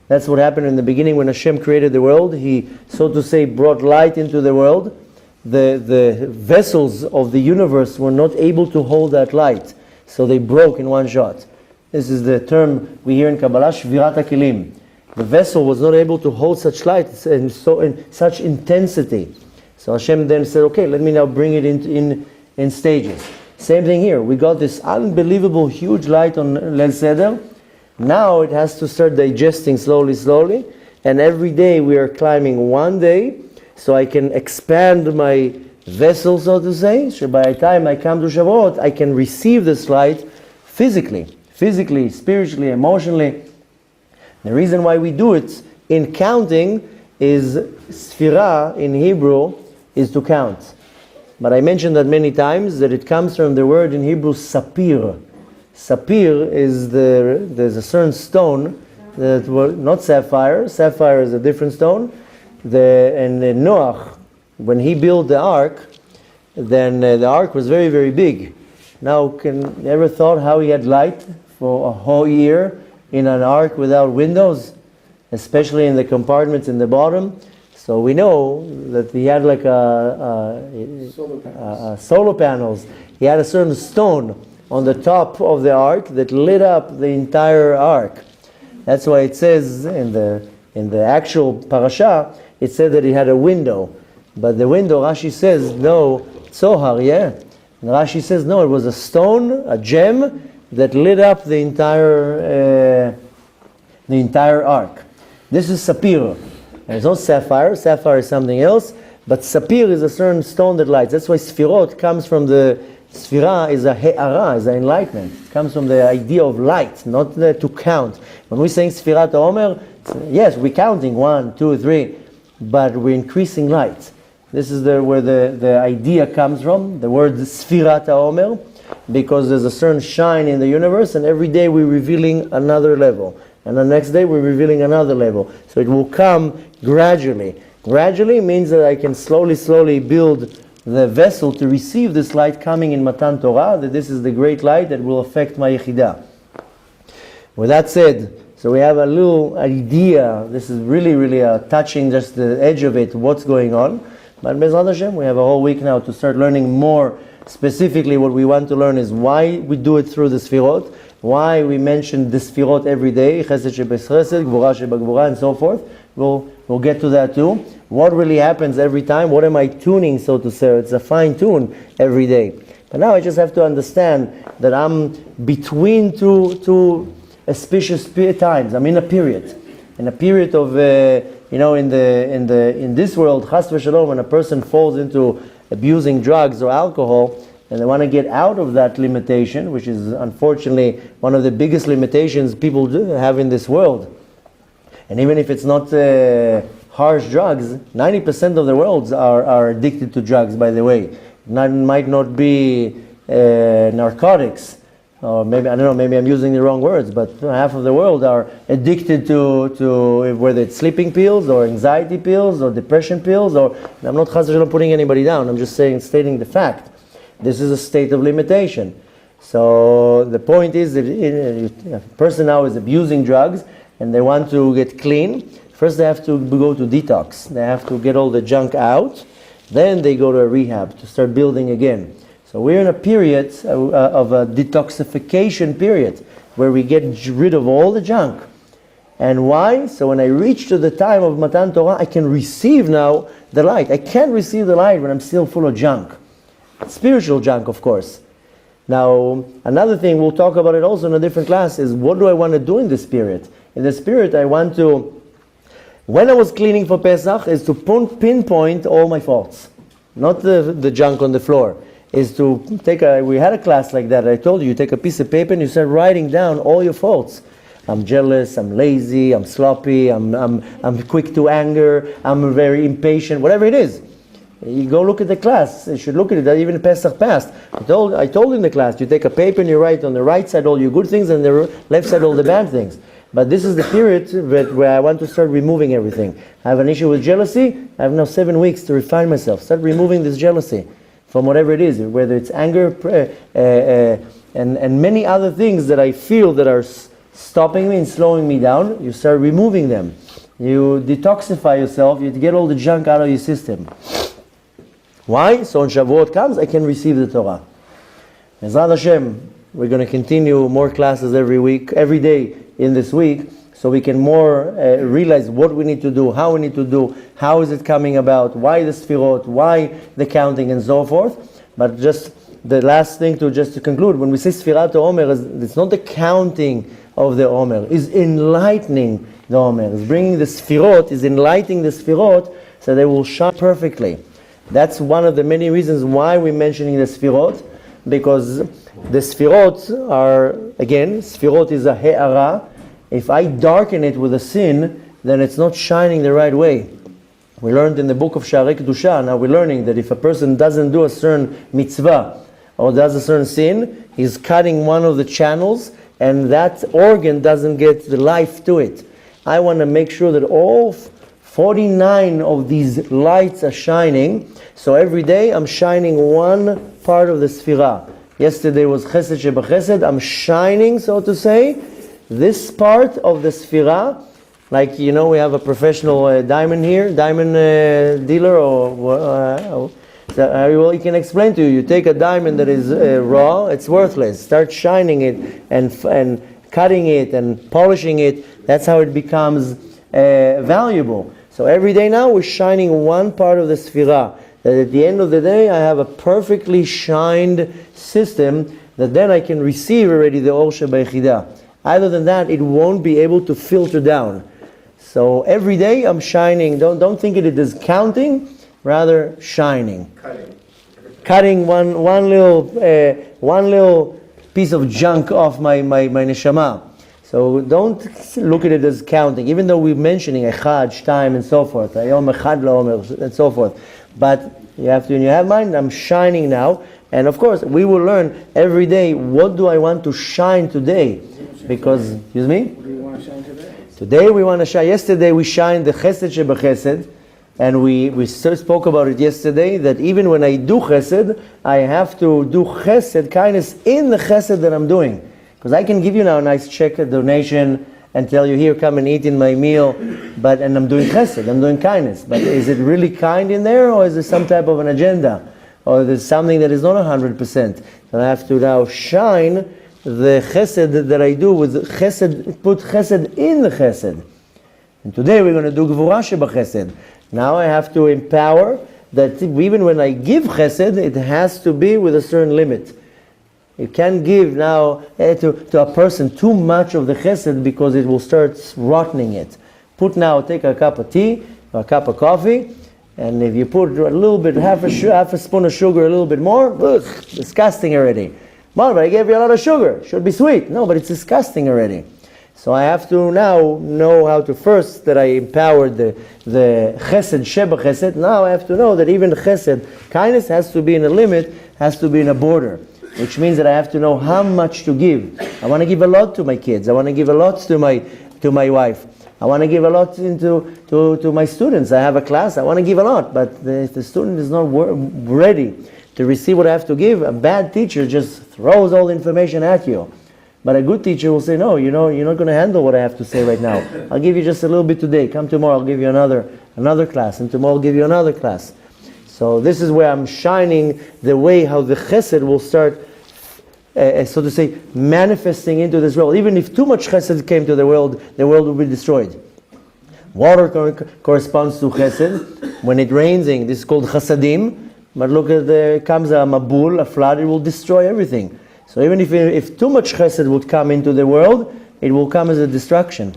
That's what happened in the beginning when Hashem created the world. He, so to say, brought light into the world. The vessels of the universe were not able to hold that light. So they broke in one shot. This is the term we hear in Kabbalah, Shvirat HaKelim. The vessel was not able to hold such light and so in such intensity. So Hashem then said, okay, let me now bring it in stages. Same thing here. We got this unbelievable huge light on Leil Seder. Now it has to start digesting slowly. And every day we are climbing one day, so I can expand my vessel, so to say. So by the time I come to Shavuot, I can receive this light physically, spiritually, emotionally. The reason why we do it in counting is Sfirah in Hebrew is to count. But I mentioned that many times, that it comes from the word in Hebrew sapir. Sapir is there's a certain stone that was not sapphire. Sapphire is a different stone. And Noach, when he built the ark, then the ark was very, very big. Now, you ever thought how he had light for a whole year in an ark without windows, especially in the compartments in the bottom? So we know that he had like solar panels. He had a certain stone on the top of the ark that lit up the entire ark. That's why it says in the actual parasha, it said that he had a window. But the window, Rashi says, no, Zohar, yeah. And Rashi says, no, it was a stone, a gem, that lit up the entire ark. This is sapphire. And it's not sapphire. Sapphire is something else. But sapphire is a certain stone that lights. That's why Sfirot comes from the... Sfira is a he'ara, is an enlightenment. It comes from the idea of light, not to count. When we're saying Sfirat HaOmer, yes, we're counting 1, 2, 3, but we're increasing light. This is where the idea comes from, the word Sfirat HaOmer, because there's a certain shine in the universe, and every day we're revealing another level. And the next day we're revealing another level. So it will come gradually. Gradually means that I can slowly build the vessel to receive this light coming in Matan Torah, that this is the great light that will affect my Yechidah. With that said, so we have a little idea, this is really touching just the edge of it, what's going on. But Be'ezrat Hashem, we have a whole week now to start learning more. Specifically what we want to learn is why we do it through the Sfirot, why we mention the Sfirot every day, Chesed Shebes Chesed, Gvura Sheba Gvura, and so forth. We'll get to that too. What really happens every time? What am I tuning, so to say? It's a fine tune every day. But now I just have to understand that I'm between two auspicious times. I'm in a period of in this world, chas v'shalom, when a person falls into abusing drugs or alcohol, and they want to get out of that limitation, which is unfortunately one of the biggest limitations people have in this world. And even if it's not harsh drugs, 90% of the world are addicted to drugs, by the way. Might not be narcotics, or maybe, I don't know, maybe I'm using the wrong words, but half of the world are addicted to whether it's sleeping pills or anxiety pills or depression pills, or I'm not putting anybody down, I'm just stating the fact. This is a state of limitation. So the point is that if a person now is abusing drugs and they want to get clean, first they have to go to detox. They have to get all the junk out. Then they go to a rehab to start building again. So we're in a period of a detoxification period where we get rid of all the junk. And why? So when I reach to the time of Matan Torah, I can receive now the light. I can't receive the light when I'm still full of junk. Spiritual junk, of course. Now, another thing, we'll talk about it also in a different class, is what do I want to do in the spirit? In the spirit, I want to, when I was cleaning for Pesach, is to pinpoint all my faults. Not the junk on the floor. Is to we had a class like that. I told you take a piece of paper and you start writing down all your faults. I'm jealous, I'm lazy, I'm sloppy, I'm quick to anger, I'm very impatient, whatever it is. You go look at the class. You should look at it. Even Pesach passed. I told in the class, you take a paper and you write on the right side all your good things and the left side all the bad things. But this is the period where I want to start removing everything. I have an issue with jealousy. I have now 7 weeks to refine myself. Start removing this jealousy from whatever it is, whether it's anger and many other things that I feel that are stopping me and slowing me down. You start removing them. You detoxify yourself. You get all the junk out of your system. Why? So when Shavuot comes, I can receive the Torah. Ezrat Hashem, we're going to continue more classes every day in this week, so we can more realize what we need to do, how we need to do, how is it coming about, why the Sfirot, why the counting, and so forth. But just the last thing to conclude, when we say Sfirat Omer, it's not the counting of the Omer, it's enlightening the Omer. It's bringing the Sfirot, is enlightening the Sfirot so they will shine perfectly. That's one of the many reasons why we're mentioning the Sfirot, because the Sfirot are, again, Sfirot is a he'ara. If I darken it with a sin, then it's not shining the right way. We learned in the book of Sha'arei Kedusha, now we're learning that if a person doesn't do a certain mitzvah or does a certain sin, he's cutting one of the channels and that organ doesn't get the life to it. I want to make sure that all 49 of these lights are shining. So every day I'm shining one part of the Sfirah. Yesterday was Chesed Shebachesed. I'm shining, so to say, this part of the Sfirah. Like, we have a professional diamond dealer, or well, he can explain to you. You take a diamond that is raw, it's worthless. Start shining it and cutting it and polishing it. That's how it becomes valuable. So every day now we're shining one part of the Sfirah. That at the end of the day I have a perfectly shined system that then I can receive already the Or Shebaychidah. Other than that, it won't be able to filter down. So every day I'm shining. Don't think it is counting, rather shining. Cutting one little piece of junk off my neshama. So don't look at it as counting, even though we're mentioning echad, time, and so forth, ayom echad la'omer, and so forth. But you have to, in your mind, I'm shining now. And of course, we will learn every day, what do I want to shine today? Because, excuse me? What do you want to shine today? Today we want to shine. Yesterday we shined the chesed shebachesed. And we spoke about it yesterday, that even when I do chesed, I have to do chesed, kindness, in the chesed that I'm doing. Because I can give you now a nice check, a donation, and tell you, here, come and eat in my meal, and I'm doing chesed, I'm doing kindness. But is it really kind in there, or is there some type of an agenda? Or there's something that is not 100%? So I have to now shine the chesed that I do with chesed, put chesed in the chesed. And today we're going to do gvura shebachesed. Now I have to empower that even when I give chesed, it has to be with a certain limit. You can't give now to a person too much of the chesed because it will start rotting it. Take a cup of tea, or a cup of coffee, and if you put a little bit, half a spoon of sugar, a little bit more, ugh, disgusting already. But I gave you a lot of sugar. It should be sweet. No, but it's disgusting already. So I have to now know how to first that I empowered the chesed, sheba chesed. Now I have to know that even chesed, kindness has to be in a limit, has to be in a border. Which means that I have to know how much to give. I want to give a lot to my kids. I want to give a lot to my wife. I want to give a lot to my students. I have a class, I want to give a lot, but if the student is not ready to receive what I have to give, a bad teacher just throws all the information at you. But a good teacher will say, no, you're not going to handle what I have to say right now. I'll give you just a little bit today. Come tomorrow, I'll give you another class, and tomorrow I'll give you another class. So this is where I'm shining the way how the chesed will start, so to say, manifesting into this world. Even if too much chesed came to the world will be destroyed. Water corresponds to chesed. When it rains, this is called chasadim. But look at comes a mabul, a flood, it will destroy everything. So even if too much chesed would come into the world, it will come as a destruction.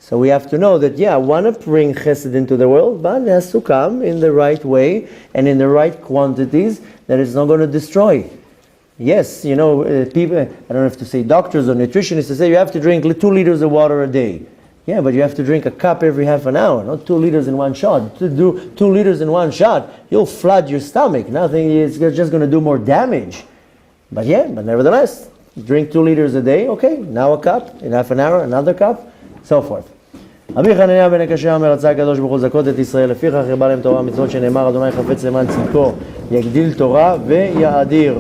So we have to know that, I want to bring chesed into the world, but it has to come in the right way and in the right quantities that it's not going to destroy. Yes, people, I don't have to say doctors or nutritionists, they say you have to drink 2 liters of water a day. Yeah, but you have to drink a cup every half an hour, not 2 liters in one shot. To do 2 liters in one shot, you'll flood your stomach. Nothing is just going to do more damage. But nevertheless, drink 2 liters a day, okay, now a cup, in half an hour, another cup, so forth. רבי חנניה בן הקשיא אומר, רצה הקדוש ברוך הוא לזכות את ישראל, לפיכך הרבה להם תורה ומצוות שנאמר, אדוני חפץ למען צדקו, יגדיל תורה ויאדיר.